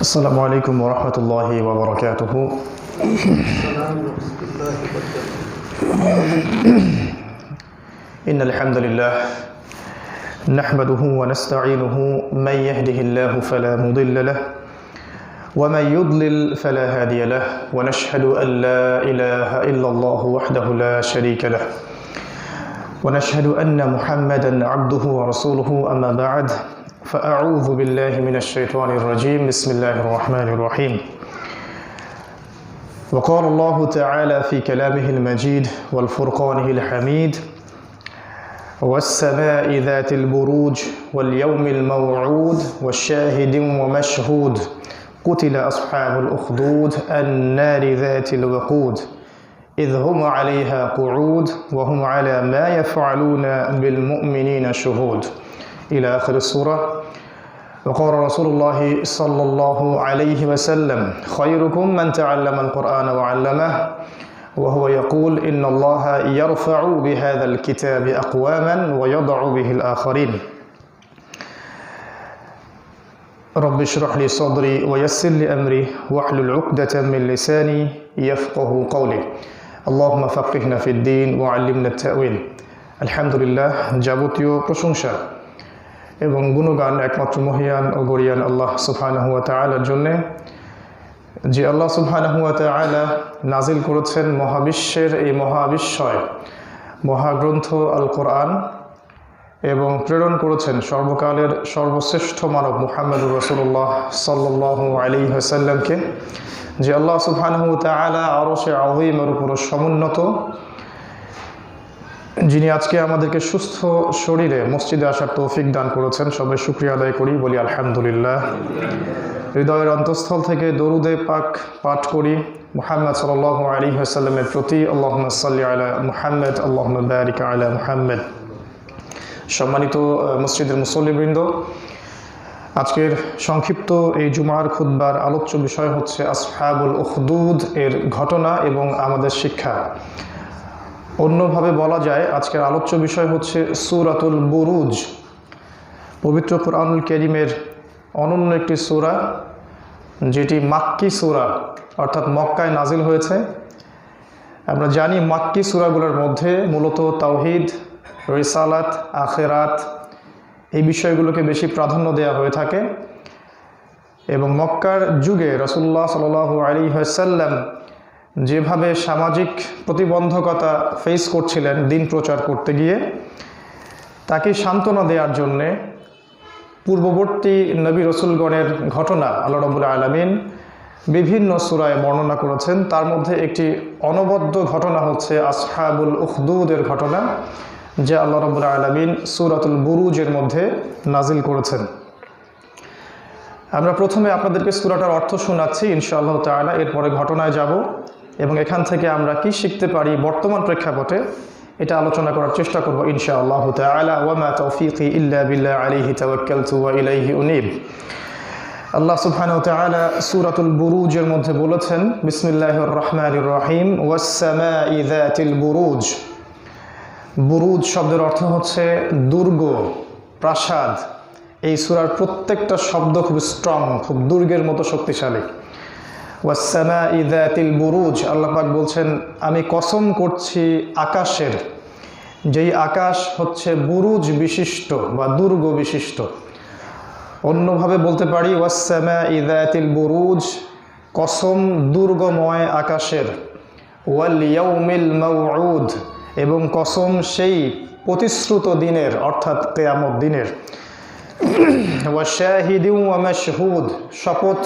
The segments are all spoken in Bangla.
السلام عليكم ورحمة الله وبركاته. إن الحمد لله نحمده ونستعينه، من يهده الله فلا مضل له ومن يضلل فلا هادي له، ونشهد أن لا إله إلا الله وحده لا شريك له، ونشهد أن محمدا عبده ورسوله. أما بعد، فأعوذ بالله من الشيطان الرجيم. بسم الله الرحمن الرحيم. وقال الله تعالى في كلامه المجيد والفرقانه الحميد: والسماء ذات البروج واليوم الموعود والشاهد ومشهود قتل أصحاب الأخدود النار ذات الوقود إذ هم عليها قعود وهم على ما يفعلون بالمؤمنين شهود، إلى آخر السورة. وقال رسول الله صلى الله عليه وسلم: خيركم من تعلم القرآن وعلمه، وهو يقول: إن الله يرفع بهذا الكتاب أقواما ويضع به الآخرين. رب اشرح لي صدري ويسر لي أمري واحلل عقدة من لساني يفقه قولي. اللهم فقهنا في الدين وعلمنا التأويل. আলহামদুলিল্লাহ, যাবতীয় প্রশংসা এবং গুণগান একমাত্র মহিয়ান ও গরিয়ান আল্লাহ সুবহানাহু ওয়া তাআলার জন্যে, যে আল্লাহ সুবহানাহু ওয়া তাআলা নাজিল করেছেন মহাবিশ্বের এই মহাবিশ্বয় মহাগ্রন্থ আল কোরআন এবং প্রেরণ করেছেন সর্বকালের সর্বশ্রেষ্ঠ মানব মুহাম্মদুর রাসূলুল্লাহ সাল্লাল্লাহু আলাইহি ওয়াসাল্লামকে, যে আল্লাহ সুবহানাহু ওয়া তাআলা আরশে আযীমের উপর সমুন্নত, যিনি আজকে আমাদেরকে সুস্থ শরীরে মসজিদে আসার তৌফিক দান করেছেন। সবাই শুকরিয়া আদায় করি, বলি আলহামদুলিল্লাহ। হৃদয়ের অন্তঃস্থল থেকে দরুদে পাক পাঠ করি মুহাম্মদ সাল্লাল্লাহু আলাইহি ওয়াসাল্লামের প্রতি। আল্লাহুম্মা সাল্লি আলা মুহাম্মদ, আল্লাহুম্মা বারিক আলা মুহাম্মদ। সম্মানিত মসজিদের মুসল্লিবৃন্দ, আজকের সংক্ষিপ্ত এই জুমার খুতবার আলোচ্য বিষয় হচ্ছে আসহাবুল উখদুদ এর ঘটনা এবং আমাদের শিক্ষা। অন্যভাবে বলা যায়, আজকের আলোচ্য বিষয় হচ্ছে সূরাতুল বুরুজ। পবিত্র কুরআনুল কারীমের অনন্য একটি সূরা, যেটি মাক্কি সূরা, অর্থাৎ মক্কায় নাজিল হয়েছে। আমরা জানি মাক্কি সূরাগুলোর মধ্যে মূলত তাওহীদ, রিসালাত, আখিরাত এই বিষয়গুলোকে বেশি প্রাধান্য দেওয়া হয়ে থাকে। এবং মক্কার যুগে রাসূলুল্লাহ সাল্লাল্লাহু আলাইহি ওয়াসাল্লাম যেভাবে সামাজিক প্রতিবন্ধকতা ফেস করছিলেন দিন প্রচার করতে গিয়ে, তাকে সান্ত্বনা দেওয়ার জন্যে পূর্ববর্তী নবী রসুলগণের ঘটনা আল্লাহ রাব্বুল আলামিন বিভিন্ন সূরায় বর্ণনা করেছেন। তার মধ্যে একটি অনবদ্য ঘটনা হচ্ছে আসহাবুল উখদুদের ঘটনা, যা আল্লাহ রাব্বুল আলামিন সূরাতুল বুরুজের মধ্যে নাজিল করেছেন। আমরা প্রথমে আপনাদেরকে সূরাটার অর্থ শোনাচ্ছি ইনশাআল্লাহ তাআলা, এরপরে ঘটনায় যাব এবং এখান থেকে আমরা কি শিখতে পারি বর্তমান প্রেক্ষাপটে এটা আলোচনা করার চেষ্টা করব ইনশাআল্লাহ তাআলা। ওয়া মা তাওফীকি ইল্লা বিল্লাহ আলাইহি তাওয়াক্কালতু ওয়া ইলাইহি উনীব। আল্লাহ সুবহানাহু ওয়া তাআলা সূরাতুল বুরুজের মধ্যে বলেছেন, বিসমিল্লাহির রহমানির রহিম, ওয়াস সামাই যাতিল বুরুজ। বুরুজ শব্দের অর্থ হচ্ছে দুর্গ, প্রাসাদ। এই সূরার প্রত্যেকটা শব্দ খুব স্ট্রং, খুব দুর্গের মতো শক্তিশালী। ওয়াস সামাই যাতিল বুরুজ, আল্লাহ পাক বলছেন, আমি কসম করছি আকাশের, যেই আকাশ হচ্ছে বুরুজ বিশিষ্ট বা দুর্গ বিশিষ্ট। অন্যভাবে বলতে পারি, ওয়াস সামাই যাতিল বুরুজ, কসম দুর্গময় আকাশের। ওয়াল ইয়াউমিল মাউউদ, এবং কসম সেই প্রতিশ্রুত দিনের, অর্থাৎ কিয়ামত দিনের। ওয়া শাহিদিন ওয়া মাশহুদ, শপথ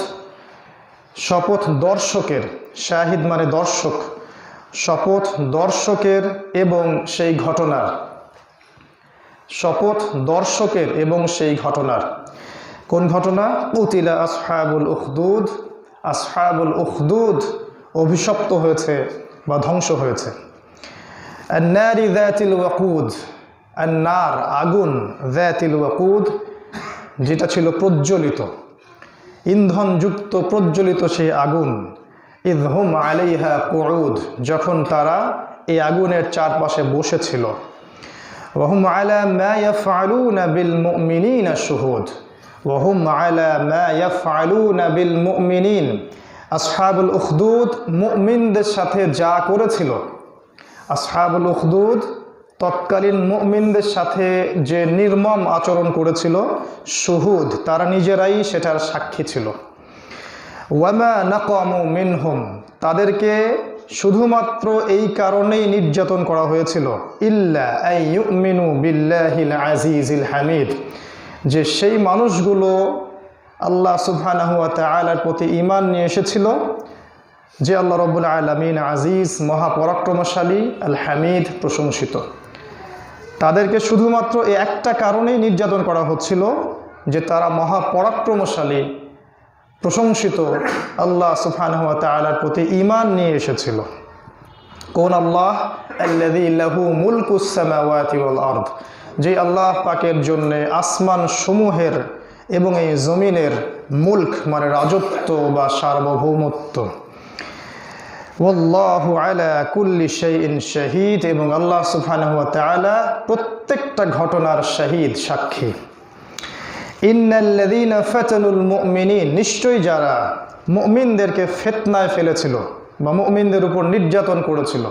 শপথ দর্শকের, শাহিদ মানে দর্শক, শপথ দর্শকের এবং সেই ঘটনার, শপথ দর্শকের এবং সেই ঘটনার। কোন ঘটনা? কুতিলা আসহাবুল উখদুদ, আসহাবুল উখদুদ অভিশপ্ত হয়েছে বা ধ্বংস হয়েছে। আন-নারি যাতিল ওয়াকুদ, আন-নার আগুন, যাতিল ওয়াকুদ যেটা ছিল প্রজ্বলিত, ইন্ধনযুক্ত প্রজ্বলিত সেই আগুন। ইয হুম আলাইহা কুউদ, যখন তারা এই আগুনের চারপাশে বসেছিল। ওয়া হুম আলা মা ইয়াফআলুনা বিল মুমিনিনা শুহুদ, ওয়াহুম আলা মা ইয়াফআলুনা বিল মুমিনিন, আসহাবুল উখদুদ মুমিনদের সাথে যা করেছিল, আসহাবুল উখদুদ তৎকালীন মুমিনদের সাথে যে নির্মম আচরণ করেছিল, শুহুদ তারা নিজেরাই সেটার সাক্ষী ছিল। ওয়ামা নাকামু মিনহুম, তাদেরকে শুধুমাত্র এই কারণেই নির্যাতন করা হয়েছিল, ইল্লা আই ইউমিনু বিল্লাহিল আজিজিল হামিদ, যে সেই মানুষগুলো আল্লাহ সুবহানাহু ওয়া তাআলার প্রতি ঈমান নিয়ে এসেছিল, যে আল্লাহ রাব্বুল আলামিন আজিজ মহাপরাক্রমশালী, আল হামিদ প্রশংসিত। তাদেরকে শুধুমাত্র এই একটা কারণেই নির্যাতন করা হচ্ছিল যে তারা মহাপরাক্রমশালী প্রশংসিত আল্লাহ সুবহানাহু ওয়া তাআলার প্রতি ঈমান নিয়ে এসেছিল। কোন আল্লাহ? আল্লাযী লাহু মুলকুস সামাওয়াতি ওয়াল আরদ, যে আল্লাহ পাকের জন্য আসমান সমূহের এবং এই জমিনের মুলক মানে রাজত্ব বা সার্বভৌমত্ব। ওয়াল্লাহু আলা কুল্লি শাইইন শাহীদ, এবং আল্লাহ সুবহানাহু ওয়া তাআলা প্রত্যেকটা ঘটনার শাহীদ, সাক্ষী। ইন্নাল্লাযীনা ফাতানুল মুমিনিন, নিশ্চয়ই যারা মুমিনদেরকে ফিতনায় ফেলেছিল বা মুমিনদের উপর নির্যাতন করেছিল,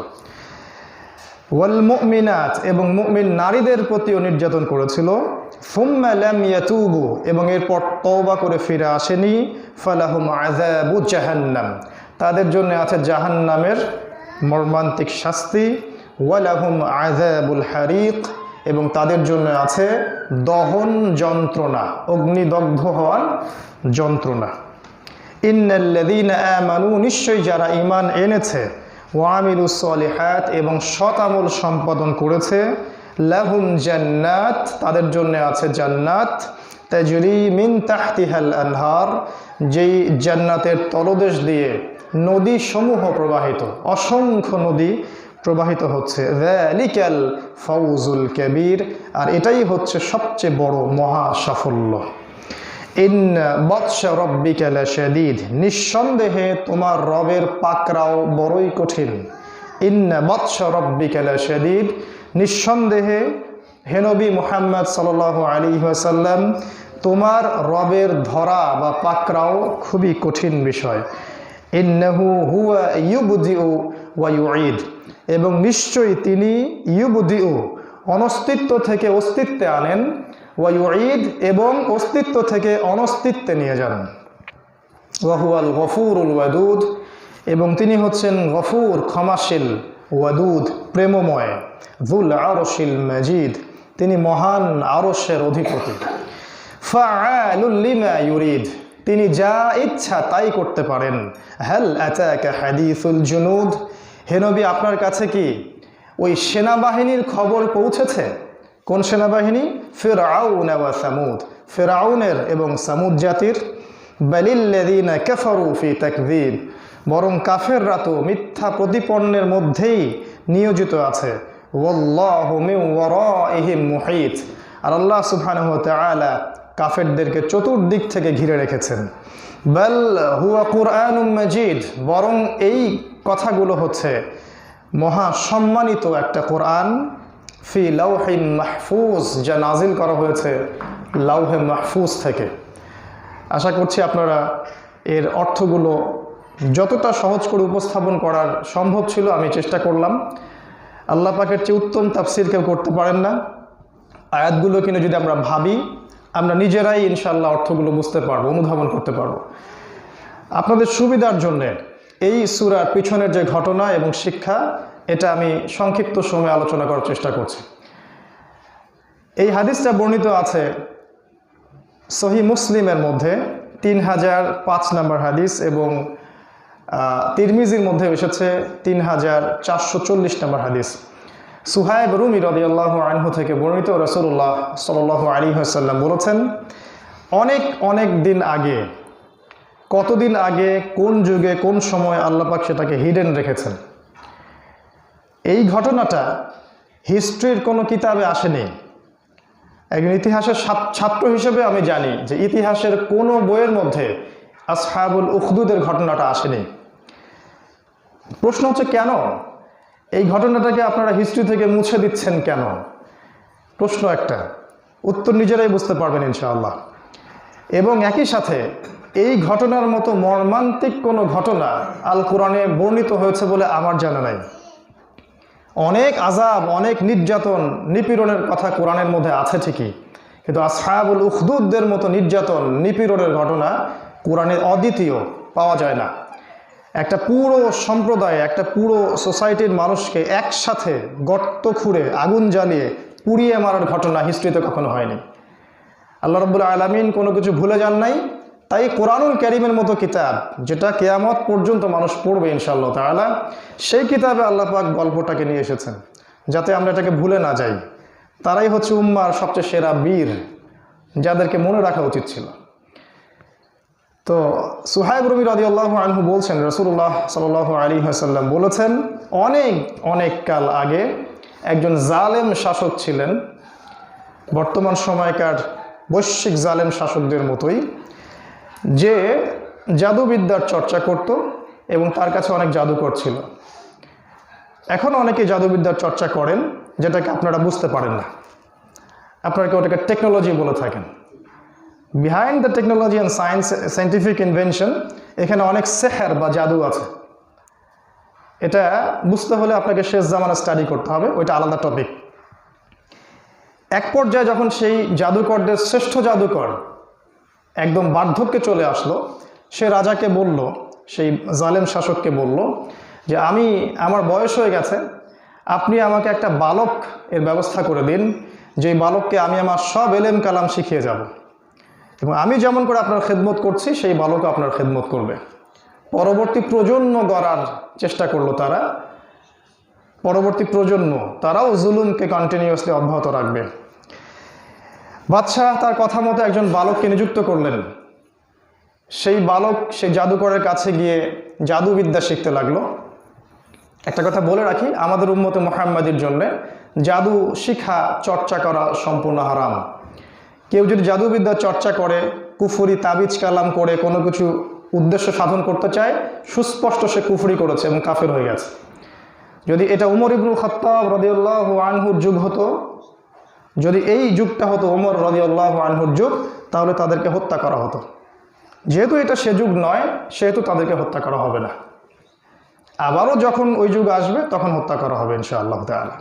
ওয়াল মুমিনাত, এবং মুমিন নারীদের প্রতিও নির্যাতন করেছিল, সুম্মা লাম ইয়াতুবু, এবং এরপর তওবা করে ফিরে আসেনি, ফালাহুম আযাবু জাহান্নাম, তাদের জন্য আছে জাহান্নামের মর্মান্তিক শাস্তি, ওয়ালাহুম আযাবুল হারিক, এবং তাদের জন্য আছে দহন যন্ত্রণা, অগ্নিদগ্ধ হওয়ার যন্ত্রণা। ইন্নাল্লাযীনা আমানু, নিশ্চয়ই যারা ঈমান এনেছে, ওয়া আমিলুস সলিহাত, এবং সৎ আমল সম্পাদন করেছে, লাহুম জান্নাত, তাদের জন্য আছে জান্নাত, তাজরি মিন তাহতিহাল আনহার, যেই জান্নাতের তলদেশ দিয়ে নদী সমূহ প্রবাহিত, অসংখ্য নদী প্রবাহিত হচ্ছে। যালিকাল ফাউজুল কাবীর, আর এটাই হচ্ছে সবচেয়ে বড় মহা সাফল্য। ইন্না বাতশা রাব্বিকা লাশাদীদ, নিঃসন্দেহে তোমার রবের পাকড়াও বড়ই কঠিন। ইন্না বাতশা রাব্বিকা লাশাদীদ, নিঃসন্দেহে হে নবী মুহাম্মদ সাল্লাল্লাহু আলাইহি ওয়াসাল্লাম, তোমার রবের ধরা বা পাকড়াও খুবই কঠিন বিষয়। ইন্নাহু হুয়া ইউবদিউ ওয়া ইউঈদ, এবং নিশ্চয়ই তিনি ইউবদিউ অনস্তিত্ব থেকে অস্তিত্বে আনেন, ওয়া ইউঈদ, এবং অস্তিত্ব থেকে অনস্তিত্বে নিয়ে যান। ওয়া হুয়াল গফুরুল ওয়াদুদ, এবং তিনি হচ্ছেন গফুর ক্ষমাশীল, ওয়াদুদ প্রেমময়, যুল আরশিল মাজিদ, তিনি মহান আরশের অধিপতি। ফাআলুল লিমা ইউরিদ, তিনি যা ইচ্ছা তাই করতে পারেন। হাল আতাকা হাদিসুল জুনুদ, হে নবী আপনার কাছে কি ওই সেনাবাহিনীর খবর পৌঁছেছে? কোন সেনাবাহিনী? ফিরআউন ওয়া সামুদ, ফিরআউনের এবং সামুদ জাতির। বালিল্লাযীনা কাফারু ফি তাকযীব, বরং কাফেররা তো মিথ্যা প্রতিপন্নের মধ্যেই নিয়োজিত আছে। ওয়াল্লাহু মিন ওয়ারাইহিম মুহীত, আর আল্লাহ সুবহানাহু ওয়া তাআলা কাফেরদেরকে চতুর্দিক থেকে ঘিরে রেখেছেন। বাল হুয়া কুরআনুম মাজিদ, বরং এই কথাগুলো হচ্ছে মহা সম্মানিত একটা কোরআন, ফি লাউহিন মাহফুজ, যা নাজিল করা হয়েছে লাউহে মাহফুজ থেকে। আশা করছি আপনারা এর অর্থগুলো যতটা সহজ করে উপস্থাপন করার সম্ভব ছিল আমি চেষ্টা করলাম। আল্লাহ পাকের চেয়ে উত্তম তাফসীর কেউ করতে পারেন না। আয়াতগুলো কিনে যদি আমরা ভাবি, আমরা নিজেরাই ইনশাআল্লাহ অর্থগুলো বুঝতে পারবো, অনুধাবন করতে পারবো। আপনাদের সুবিধার জন্যে এই সূরার পিছনের যে ঘটনা এবং শিক্ষা, এটা আমি সংক্ষিপ্ত সময়ে আলোচনা করার চেষ্টা করছি। এই হাদিসটা বর্ণিত আছে সহিহ মুসলিমের মধ্যে 3005 নম্বর হাদিস, এবং তিরমিজির মধ্যে এসেছে 3440 নম্বর হাদিস। সুহাইব রুমি রাদিয়াল্লাহু আনহু থেকে বর্ণিত, রাসূলুল্লাহ সাল্লাল্লাহু আলাইহি ওয়াসাল্লাম বলেছেন, অনেক অনেক দিন আগে, কতদিন আগে, কোন যুগে, কোন সময় আল্লাহ পাক সেটাকে হিডেন রেখেছেন। এই ঘটনাটা হিস্ট্রির কোনো কিতাবে আসেনি। একজন ইতিহাসের ছাত্র হিসেবে আমি জানি যে ইতিহাসের কোনো বইয়ের মধ্যে আসহাবুল উখদুদের ঘটনাটা আসেনি। প্রশ্ন হচ্ছে কেন এই ঘটনাটাকে আপনারা হিস্ট্রি থেকে মুছে দিচ্ছেন কেন? প্রশ্ন একটা, উত্তর নিজেরাই বুঝতে পারবেন ইনশাআল্লাহ। এবং একই সাথে এই ঘটনার মতো মর্মান্তিক কোনো ঘটনা আল কোরআনে বর্ণিত হয়েছে বলে আমার জানা নাই। অনেক আযাব, অনেক নির্যাতন, নিপীড়নের কথা কোরআনের মধ্যে আছে ঠিকই, কিন্তু আসহাবুল উখদুদদের মতো নির্যাতন, নিপীড়নের ঘটনা কোরআনে অদ্বিতীয়, পাওয়া যায় না। একটা পুরো সম্প্রদায়, একটা পুরো সোসাইটির মানুষকে একসাথে গর্ত খুঁড়ে আগুন জ্বালিয়ে পুড়িয়ে মারার ঘটনা হিস্ট্রিতে কখনো হয়নি। আল্লাহ রাব্বুল আলামিন কোনো কিছু ভুলে যান নাই। তাই কোরআনুল কারীমের মতো কিতাব, যেটা কিয়ামত পর্যন্ত মানুষ পড়বে ইনশাআল্লাহ তাআলা, সেই কিতাবে আল্লাহ পাক গল্পটাকে নিয়ে এসেছেন যাতে আমরা এটাকে ভুলে না যাই। তারাই হচ্ছে উম্মার সবচেয়ে সেরা বীর, যাদেরকে মনে রাখা উচিত ছিল। তো সুহাইব রুমি রাদিয়াল্লাহু আনহু বলছেন, রাসূলুল্লাহ সাল্লাল্লাহু আলাইহি ওয়াসাল্লাম বলেছেন, অনেক কাল আগে একজন জালেম শাসক ছিলেন, বর্তমান সময়কার বৈশ্বিক জালেম শাসকদের মতোই, যে জাদুবিদ্যার চর্চা করত এবং তার কাছে অনেক জাদুকর ছিল। এখন অনেকে জাদুবিদ্যার চর্চা করেন, যেটাকে আপনারা বুঝতে পারেন না। আপনারা কেউ ওটাকে টেকনোলজি বলে থাকেন। Behind the technology and scientific invention, এখানে অনেক সেহর বা জাদু আছে। এটা বুঝতে হলে আপনাকে শেষ জামানা স্টাডি করতে হবে, ওইটা আলাদা টপিক। এক পর্যায়ে যখন সেই জাদুকরদের শ্রেষ্ঠ জাদুকর একদম বার্ধক্যে চলে আসলো, সে রাজাকে বলল, সেই জালেম শাসককে বলল যে আমার বয়স হয়ে গেছে, আপনি আমাকে একটা বালক এর ব্যবস্থা করে দিন, যেই বালককে আমি আমার সব এলেম কালাম শিখিয়ে যাব, এবং আমি যেমন করে আপনার খেদমত করছি সেই বালকও আপনার খেদমত করবে। পরবর্তী প্রজন্ম গড়ার চেষ্টা করলো তারা। পরবর্তী প্রজন্ম, তারাও জুলুমকে কন্টিনিউয়াসলি অব্যাহত রাখবে। বাদশাহ তার কথা মতো একজন বালককে নিযুক্ত করলেন। সেই বালক সেই জাদুকরের কাছে গিয়ে জাদুবিদ্যা শিখতে লাগলো। একটা কথা বলে রাখি, আমাদের উম্মতে মুহাম্মাদির জন্য জাদু শিখা, চর্চা করা সম্পূর্ণ হারাম। কেউ যদি জাদুবিদ্যা চর্চা করে, কুফরি তাবিজ কালাম করে কোনো কিছু উদ্দেশ্য সাধন করতে চায়, সুস্পষ্ট সে কুফরি করেছে এবং কাফের হয়ে গেছে। যদি এটা উমর ইবনুল খাত্তাব রাদিয়াল্লাহু আনহুর যুগ হতো, যদি এই যুগটা হতো ওমর রাদিয়াল্লাহু আনহুর যুগ, তাহলে তাদেরকে হত্যা করা হতো। যেহেতু এটা সে যুগ নয়, সেহেতু তাদেরকে হত্যা করা হবে না। আবারও যখন ওই যুগ আসবে তখন হত্যা করা হবে ইনশাআল্লাহ তাআলা।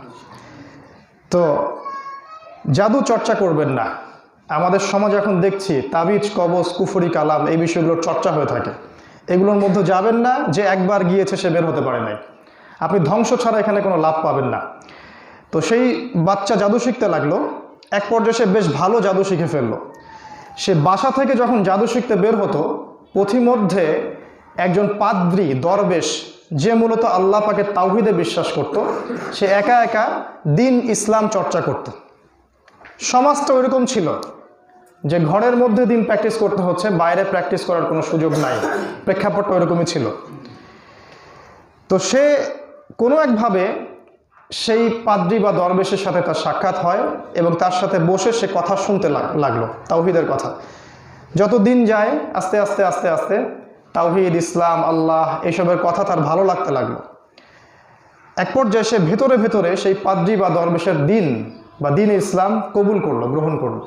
তো জাদু চর্চা করবেন না। আমাদের সমাজ এখন দেখছি তাবিজ, কবজ, কুফরি কালাম, এই বিষয়গুলোর চর্চা হয়ে থাকে। এগুলোর মধ্যে যাবেন না। যে একবার গিয়েছে সে বের হতে পারে নাই। আপনি ধ্বংস ছাড়া এখানে কোনো লাভ পাবেন না। তো সেই বাচ্চা জাদু শিখতে লাগলো। এক পর্যায়ে সে বেশ ভালো জাদু শিখে ফেললো। সে বাসা থেকে যখন জাদু শিখতে বের হতো, পথিমধ্যে একজন পাদ্রী, দরবেশ, যে মূলত আল্লাহ পাকের তাওহীদে বিশ্বাস করত, সে একা একা দিন ইসলাম চর্চা করত। সমাজটা ওইরকম ছিল যে ঘরের মধ্যে দিন প্র্যাকটিস করতে হচ্ছে, বাইরে প্র্যাকটিস করার কোনো সুযোগ নাই। প্রেক্ষাপটটা ওইরকমই ছিল। তো সে কোনো একভাবে সেই পাদ্রী বা দরবেশের সাথে তার সাক্ষাৎ হয় এবং তার সাথে বসে সে কথা শুনতে লাগলো, তাওহীদের কথা। যত দিন যায় আস্তে আস্তে আস্তে আস্তে তাওহীদ, ইসলাম, আল্লাহ এসবের কথা তার ভালো লাগতে লাগলো। এক পর্যায়ে সে ভেতরে ভেতরে সেই পাদ্রী বা দরবেশের দিন বা দিন ইসলাম কবুল করলো, গ্রহণ করলো।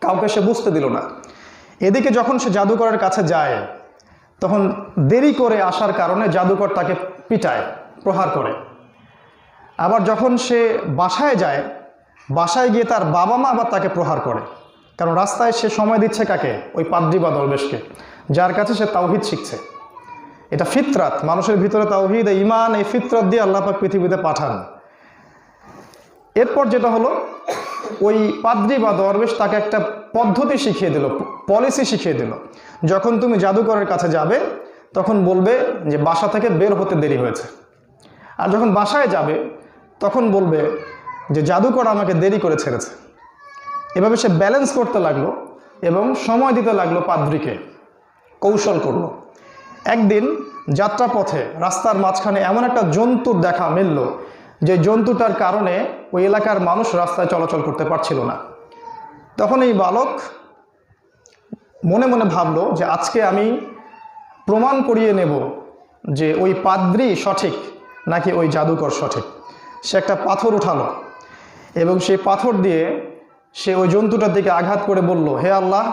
কাউকে সে বুঝতে দিল না। এদিকে যখন সে জাদুকরের কাছে যায়, তখন দেরি করে আসার কারণে জাদুকর তাকে পিটায়, প্রহার করে। আবার যখন সে বাসায় যায়, বাসায় গিয়ে তার বাবা মা আবার তাকে প্রহার করে। কারণ রাস্তায় সে সময় দিচ্ছে কাকে? ওই পাদ্রী বা দরবেশকে, যার কাছে সে তাওহীদ শিখছে। এটা ফিতরাত, মানুষের ভিতরে তাওহীদ, ঈমান, এই ফিতরাত দিয়ে আল্লাহ পাক পৃথিবীতে পাঠান। এরপর যেটা হলো, ওই পাদ্রী বা দরবেশ তাকে একটা পদ্ধতি শিখিয়ে দিল, পলিসি শিখিয়ে দিল। যখন তুমি জাদুকরের কাছে যাবে, তখন বলবে যে বাসা থেকে বের হতে দেরি হয়েছে। আর যখন বাসায় যাবে, তখন বলবে যে জাদুকর আমাকে দেরি করে ছেড়েছে। এভাবে সে ব্যালেন্স করতে লাগলো এবং সময় দিতে লাগলো পাদ্রীকে, কৌশল করলো। একদিন যাত্রাপথে রাস্তার মাঝখানে এমন একটা জন্তুর দেখা মিলল, যে জন্তুটার কারণে ওই এলাকার মানুষ রাস্তায় চলাচল করতে পারছিল না। তখন এই বালক মনে মনে ভাবলো যে আজকে আমি প্রমাণ করিয়ে নেব যে ওই পাদ্রী সঠিক নাকি ওই জাদুকর সঠিক। সে একটা পাথর উঠালো এবং সেই পাথর দিয়ে সে ওই জন্তুটার দিকে আঘাত করে বলল, হে আল্লাহ,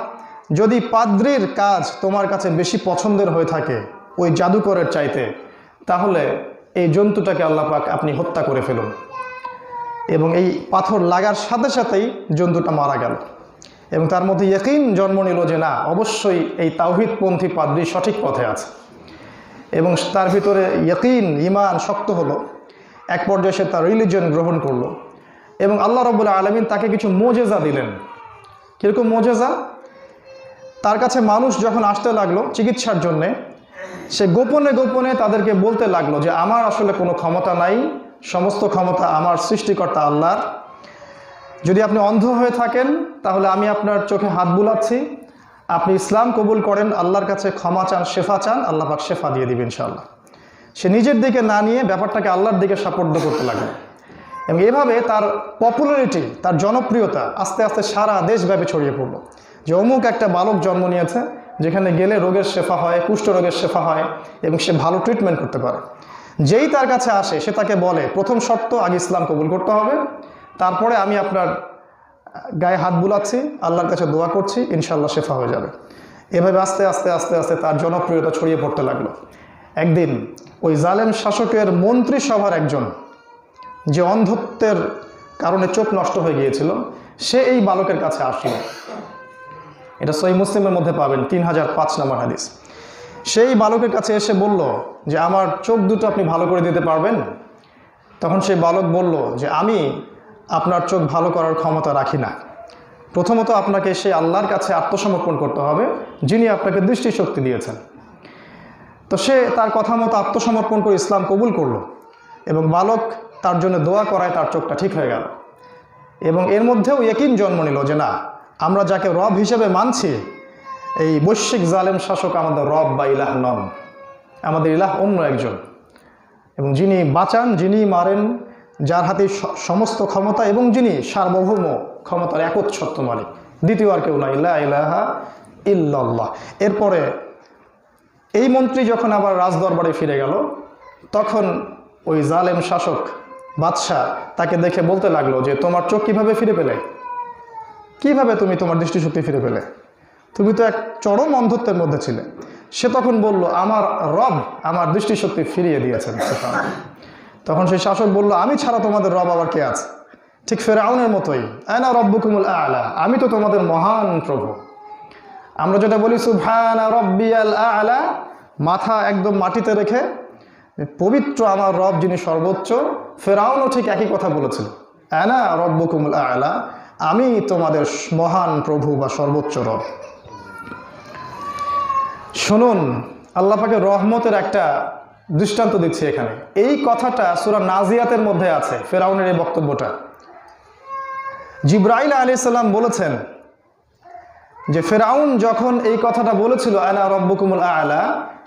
যদি পাদ্রির কাজ তোমার কাছে বেশি পছন্দের হয়ে থাকে ওই জাদুকরের চাইতে, তাহলে এই জন্তুটাকে আল্লাহ পাক আপনি হত্যা করে ফেলুন। এবং এই পাথর লাগার সাথে সাথেই জন্তুটা মারা গেল এবং তার মধ্যে ইয়াকিন জন্ম নিল যে না, অবশ্যই এই তাওহীদপন্থী পাদ্রী সঠিক পথে আছে। এবং তার ভিতরে ইয়াকিন, ঈমান শক্ত হলো। এক পর্যায়ে সে তার রিলিজিয়ন গ্রহণ করলো এবং আল্লাহ রাব্বুল আলামিন তাকে কিছু মোজেজা দিলেন। কীরকম মোজেজা? তার কাছে মানুষ যখন আসতে লাগলো চিকিৎসার জন্যে, সে গোপনে গোপনে তাদেরকে বলতে লাগলো যে আমার আসলে কোনো ক্ষমতা নাই, সমস্ত ক্ষমতা আমার সৃষ্টিকর্তা আল্লাহর। যদি আপনি অন্ধ হয়ে থাকেন তাহলে আমি আপনার চোখে হাত বুলাচ্ছি, আপনি ইসলাম কবুল করেন, আল্লাহর কাছে ক্ষমা চান, শেফা চান, আল্লাহ পাক শেফা দিয়ে দিবেন ইনশাআল্লাহ। সে নিজের দিকে না নিয়ে ব্যাপারটাকে আল্লাহর দিকে সাপোর্ট করতে লাগলো এবং এভাবে তার পপুলারিটি, তার জনপ্রিয়তা আস্তে আস্তে সারা দেশব্যাপী ছড়িয়ে পড়লো যে অমুক একটা বালক জন্ম নিয়েছে যেখানে গেলে রোগের শেফা হয়, কুষ্ঠ রোগের শেফা হয় এবং সে ভালো ট্রিটমেন্ট করতে পারে। যেই তার কাছে আসে সে তাকে বলে প্রথম শর্ত আগে ইসলাম কবুল করতে হবে, তারপরে আমি আপনার গায়ে হাত বুলাচ্ছি, আল্লাহর কাছে দোয়া করছি, ইনশাআল্লাহ শেফা হয়ে যাবে। এভাবে আস্তে আস্তে আস্তে আস্তে তার জনপ্রিয়তা ছড়িয়ে পড়তে লাগলো। একদিন ওই জালেম শাসকের মন্ত্রিসভার একজন, যে অন্ধত্বের কারণে চোখ নষ্ট হয়ে গিয়েছিল, সে এই বালকের কাছে আসলো। এটা সহিহ মুসলিমের মধ্যে পাবেন 3005 নম্বর হাদিস। সেই বালকের কাছে এসে বলল যে আমার চোখ দুটো আপনি ভালো করে দিতে পারবেন? তখন সেই বালক বলল যে আমি আপনার চোখ ভালো করার ক্ষমতা রাখি না। প্রথমত আপনাকে সেই আল্লাহর কাছে আত্মসমর্পণ করতে হবে যিনি আপনাকে দৃষ্টিশক্তি দিয়েছেন। তো সে তার কথা মতো আত্মসমর্পণ করে ইসলাম কবুল করলো এবং বালক তার জন্য দোয়া করায় তার চোখটা ঠিক হয়ে গেল। এবং এর মধ্যেও ইয়াকিন জন্ম নিল যে না, আমরা যাকে রব হিসেবে মানছি এই বৈশ্বিক জালেম শাসক আমাদের রব বা ইলাহ নন, আমাদের ইলাহ অন্য একজন, এবং যিনি বাঁচান, যিনি মারেন, যার হাতে সমস্ত ক্ষমতা এবং যিনি সার্বভৌম ক্ষমতার একচ্ছত্র মালিক, দ্বিতীয় আর কেউ নাই, লা ইলাহা ইল্লাল্লাহ। এরপরে এই মন্ত্রী যখন আবার রাজদরবারে ফিরে গেল, তখন ওই জালেম শাসক বাদশাহ তাকে দেখে বলতে লাগলো যে তোমার চোখ কিভাবে ফিরে পেলে, কিভাবে তুমি তোমার দৃষ্টিশক্তি ফিরে পেলে, তুমি তো এক চরম অন্ধত্বের মধ্যে ছিলে। সে তখন বলল আমার রব আমার দৃষ্টিশক্তি ফিরিয়ে দিয়েছেন। তখন সেই শাসক বলল আমি ছাড়া তোমাদের রব আবার কে আছে? ঠিক ফেরাউনের মতোই, আনা রব্বুকুমুল আ'লা, আমি তো তোমাদের মহান প্রভু। আমরা যেটা বলি সুবহানা রব্বিয়াল আ'লা, মাথা একদম মাটিতে রেখে পবিত্র আমার রব যিনি সর্বোচ্চ, ফেরাউনও ঠিক একই কথা বলেছিল, আনা রব্বুকুমুল আ'লা, আমি তোমাদের মহান প্রভু বা সর্বোচ্চ রব। শুনুন, আল্লাহ পাকের রহমতের একটা দৃষ্টান্ত দিচ্ছে এখানে। এই কথাটা সূরা নাজিয়াতের মধ্যে আছে, ফেরাউনের এই বক্তব্যটা। জিবরাইল আলাইহিস সালাম বলেছেন যে ফেরাউন যখন এই কথাটা বলেছিল আনা রব্বুকুমুল আ'লা,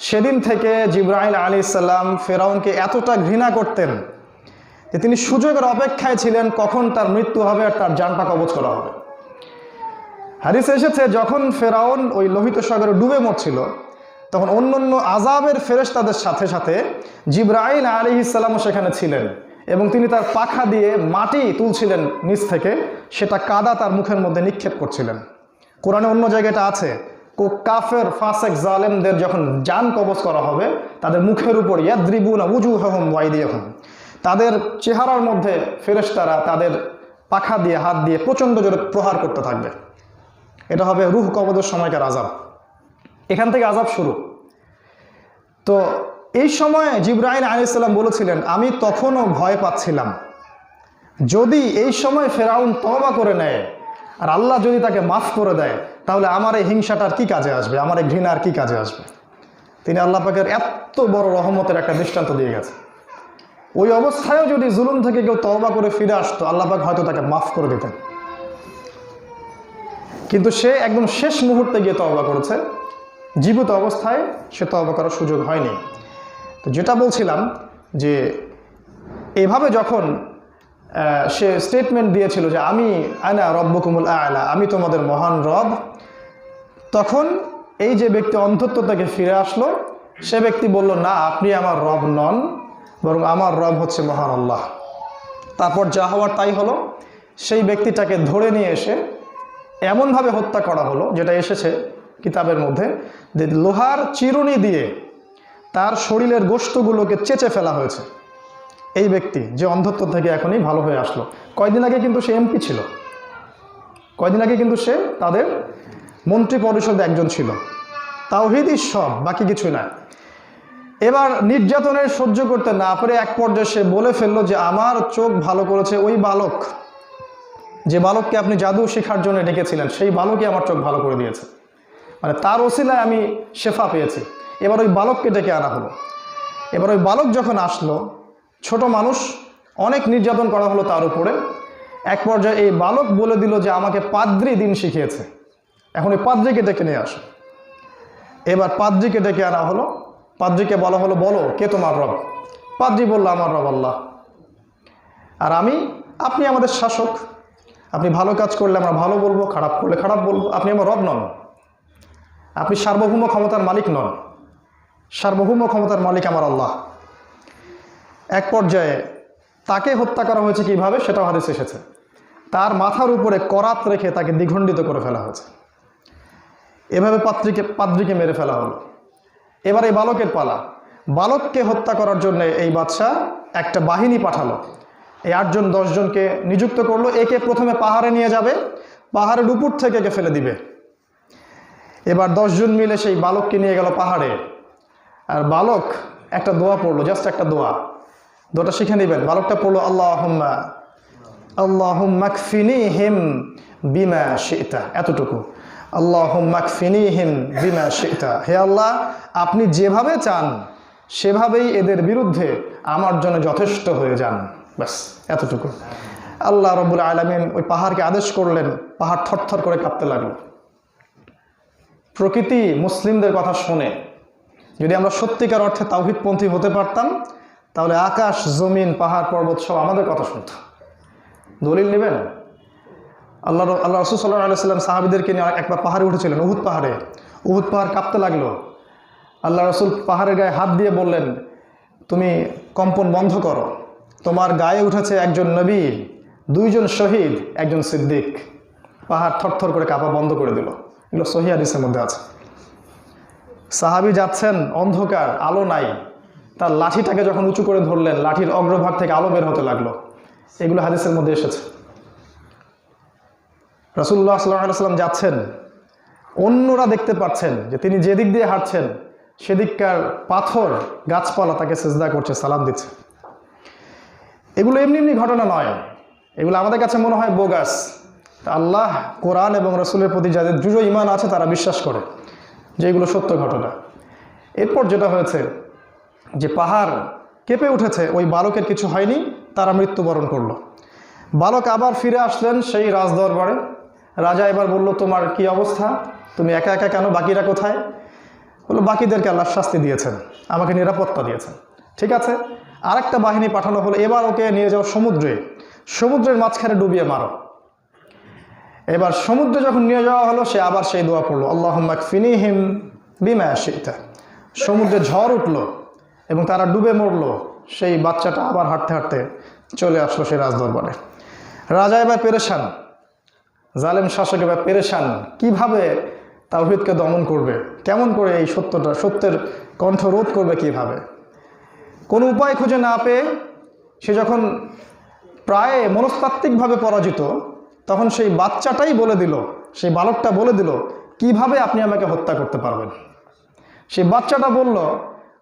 সেদিন থেকে জিবরাইল আলাইহিস সালাম ফেরাউনকে এতটা ঘৃণা করতেন যে তিনি সুযোগের অপেক্ষায় ছিলেন কখন তার মৃত্যু হবে আর তার জানটা কবজ করা হবে। হাদিসে এসেছে যখন ফেরাউন ওই লোহিত সাগরে ডুবে মরছিল, তখন অন্যান্য আযাবের ফেরেশতাদের সাথে সাথে জিবরাইল আলাইহিস সালামও সেখানে ছিলেন এবং তিনি তার পাখা দিয়ে মাটি তুলছিলেন নিচ থেকে, সেটা কাদা তার মুখের মধ্যে নিক্ষেপ করছিলেন। কোরআনে অন্য জায়গাটা আছে, কাফের ফাসেক জালেমদের যখন জান কবজ করা হবে তাদের মুখের উপর ইয়াদরিবুনা উজুহাহুম ওয়া আইদিয়াহুম, তাদের চেহারার মধ্যে ফেরেশতারা তাদের পাখা দিয়ে হাত দিয়ে প্রচণ্ড জোরে প্রহার করতে থাকবে। এটা হবে রূহ কবজের সময়কার আযাব। এখান থেকে আযাব শুরু। তো এই সময় জিবরাইল আলাইহিস সালাম বলেছিলেন আমি তখনও ভয় পাচ্ছিলাম যদি এই সময় ফেরাউন তওবা করে নেয় আর আল্লাহ যদি তাকে মাফ করে দেয় তাহলে আমার এই হিংসাটার কি কাজে আসবে, আমার এই ঘৃণার কি কাজে আসবে। তিনি আল্লাহ পাকের এত বড় রহমতের একটা দৃষ্টান্ত দিয়ে গেছে। ওই অবস্থায়ও যদি জুলুম থেকে কেউ তওবা করে ফিরে আসতো, আল্লাহ পাক হয়তো তাকে মাফ করে দিতেন। কিন্তু সে একদম শেষ মুহূর্তে গিয়ে তওবা করেছে, জীবিত অবস্থায় সে তওবা করার সুযোগ হয়নি। তো যেটা বলছিলাম যে এভাবে যখন সে স্টেটমেন্ট দিয়েছিল যে আমি আনা রব্বুকুমুল আ'লা, আমি তোমাদের মহান রব, তখন এই যে ব্যক্তি অন্ধত্ব থেকে ফিরে আসলো সে ব্যক্তি বলল না, আপনি আমার রব নন, বরং আমার রব হচ্ছে মহান আল্লাহ। তারপর যা হওয়ার তাই হলো। সেই ব্যক্তিটাকে ধরে নিয়ে এসে এমনভাবে হত্যা করা হলো, যেটা এসেছে কিতাবের মধ্যে, যে লোহার চিরুনি দিয়ে তার শরীরের গোশতগুলোকে চেঁচে ফেলা হয়েছে। এই ব্যক্তি যে অন্ধত্ব থেকে এখনই ভালো হয়ে আসলো, কয়দিন আগে কিন্তু সে এমপি ছিল, কয়দিন আগে কিন্তু সে তাদের মন্ত্রী পরিষদে একজন ছিল। তাওহীদই সব, বাকি কিছু না। এবার নির্যাতনের সহ্য করতে না পারে এক পর্যায়ে সে বলে ফেললো যে আমার চোখ ভালো করেছে ওই বালক, যে বালককে আপনি জাদু শেখার জন্য ডেকেছিলেন, সেই বালকই আমার চোখ ভালো করে দিয়েছে, মানে তার ওসিলায় আমি শেফা পেয়েছি। এবার ওই বালককে ডেকে আনা হলো। এবার ওই বালক যখন আসলো, ছোট মানুষ, অনেক নির্যাতন করা হলো তার উপরে। এক পর্যায়ে এই বালক বলে দিল যে আমাকে পাদ্রী দিন শিখিয়েছে, এখন ওই পাদ্রীকে ডেকে নিয়ে আসো। এবার পাদ্রীকে ডেকে আনা হলো। পাদ্রীকে বলা হলো, বলো কে তোমার রব? পাদ্রী বলল, আমার রব আল্লাহ, আর আপনি আমাদের শাসক, আপনি ভালো কাজ করলে আমরা ভালো বলবো, খারাপ করলে খারাপ বলবো, আপনি আমার রব নন, আপনি সার্বভৌম ক্ষমতার মালিক নন, সার্বভৌম ক্ষমতার মালিক আমার আল্লাহ। এক পর্যায়ে তাকে হত্যা করা হয়েছে কিভাবে সেটাও হাদিসে এসেছে। তার মাথার উপরে করাত রেখে তাকে দ্বিখণ্ডিত করে ফেলা হয়েছে। এভাবে পাদ্রীকে মেরে ফেলা হলো। এবার এই বালকের পালা। বালককে হত্যা করার জন্য এই বাদশাহ একটা বাহিনী পাঠালো। এই 8 জন 10 জনকে নিযুক্ত করলো। একে প্রথমে পাহাড়ে নিয়ে যাবে, পাহাড়ের উপর থেকে একে ফেলে দিবে। এবার 10 জন মিলে সেই বালককে নিয়ে গেল পাহাড়ে। আর বালক একটা দোয়া পড়লো, জাস্ট একটা দোয়াটা শিখে নেবেন। বালকটা পড়লো, আল্লাহুম্মা কফিনিহিম বিমা শি'তা, এতটুকু। আল্লাহুম্মা কফিনিহিম বিমা শি'তা, হে আল্লাহ আপনি যেভাবে চান সেভাবেই এদের বিরুদ্ধে আমার জন্য যথেষ্ট হয়ে যান, ব্যাস এতটুকু। আল্লাহ রাব্বুল আলামিন ওই পাহাড়কে আদেশ করলেন, পাহাড় থরথর করে কাঁপতে লাগলো। প্রকৃতি মুসলিমদের কথা শুনে যদি আমরা সত্যিকার অর্থে তাওহীদপন্থী হতে পারতাম, তাহলে আকাশ জমিন পাহাড় পর্বত সব আমাদের কথা শুনত। দলিল নেবেন? আল্লাহ রাসূল সাল্লাল্লাহু আলাইহি ওয়াসাল্লাম সাহাবীদেরকে নিয়ে একবার পাহাড়ে উঠেছিলেন, উহুদ পাহাড়ে। উহুদ পাহাড় কাঁপতে লাগলো। আল্লাহ রাসূল পাহাড়ের গায়ে হাত দিয়ে বললেন, তুমি কম্পন বন্ধ করো, তোমার গায়ে উঠেছে একজন নবী, 2 জন শহীদ, একজন সিদ্দিক। পাহাড় থরথর করে কাঁপা বন্ধ করে দিল। এগুলো সহিহ হাদিসের মধ্যে আছে। সাহাবী যাচ্ছেন, অন্ধকার, আলো নাই, তার লাঠিটাকে যখন উঁচু করে ধরলেন, লাঠির অগ্রভাগ থেকে আলো বের হতে লাগলো। এগুলো হাদিসের মধ্যে এসেছে। রাসূলুল্লাহ সাল্লাল্লাহু আলাইহি ওয়াসাল্লাম যাচ্ছেন, অন্যরা দেখতে পাচ্ছেন যে তিনি যেদিক দিয়ে হাঁটছেন সেদিককার পাথর গাছপালা তাকে সিজদা করছে, সালাম দিচ্ছে। এগুলো এমনি এমনি ঘটনা নয়, এগুলো আমাদের কাছে মনে হয় বোগাস। আল্লাহ, কোরআন এবং রাসূলের প্রতি যাদের দৃঢ় ঈমান আছে তারা বিশ্বাস করে যে এগুলো সত্য ঘটনা। এরপর যেটা হয়েছে যে পাহাড় কেঁপে উঠেছে, ওই বালকের কিছু হয়নি, তারা মৃত্যুবরণ করলো। বালক আবার ফিরে আসলেন সেই রাজদরবারে। রাজা এবার বলল, তোমার কি অবস্থা, তুমি একা একা কেন, বাকিরা কোথায়? বললো, বাকিদেরকে আল্লাহ শাস্তি দিয়েছেন, আমাকে নিরাপত্তা দিয়েছেন। ঠিক আছে, আরেকটা বাহিনী পাঠানো হলো। এবার ওকে নিয়ে যাও সমুদ্রে, সমুদ্রের মাঝখানে ডুবিয়ে মারো। এবার সমুদ্রে যখন নিয়ে যাওয়া হলো, সে আবার সেই দোয়া পড়লো, আল্লাহুম্মা কফিনিহিম বিমা শি'তা। সমুদ্রে ঝড় উঠলো এবং তারা ডুবে মরলো। সেই বাচ্চাটা আবার হাঁটতে হাঁটতে চলে আসলো সেই রাজদরবারে। রাজা এবার পেরেশান, জালেম শাসক এবার পেরেশান, কিভাবে তাওহীদকে দমন করবে, কেমন করে এই সত্যের কণ্ঠ রোধ করবে কিভাবে। কোনো উপায় খুঁজে না পেয়ে সে যখন প্রায় মনস্তাত্ত্বিকভাবে পরাজিত, তখন সেই বাচ্চাটাই বলে দিল, সেই বালকটা বলে দিল, কিভাবে আপনি আমাকে হত্যা করতে পারবেন। সেই বাচ্চাটা বলল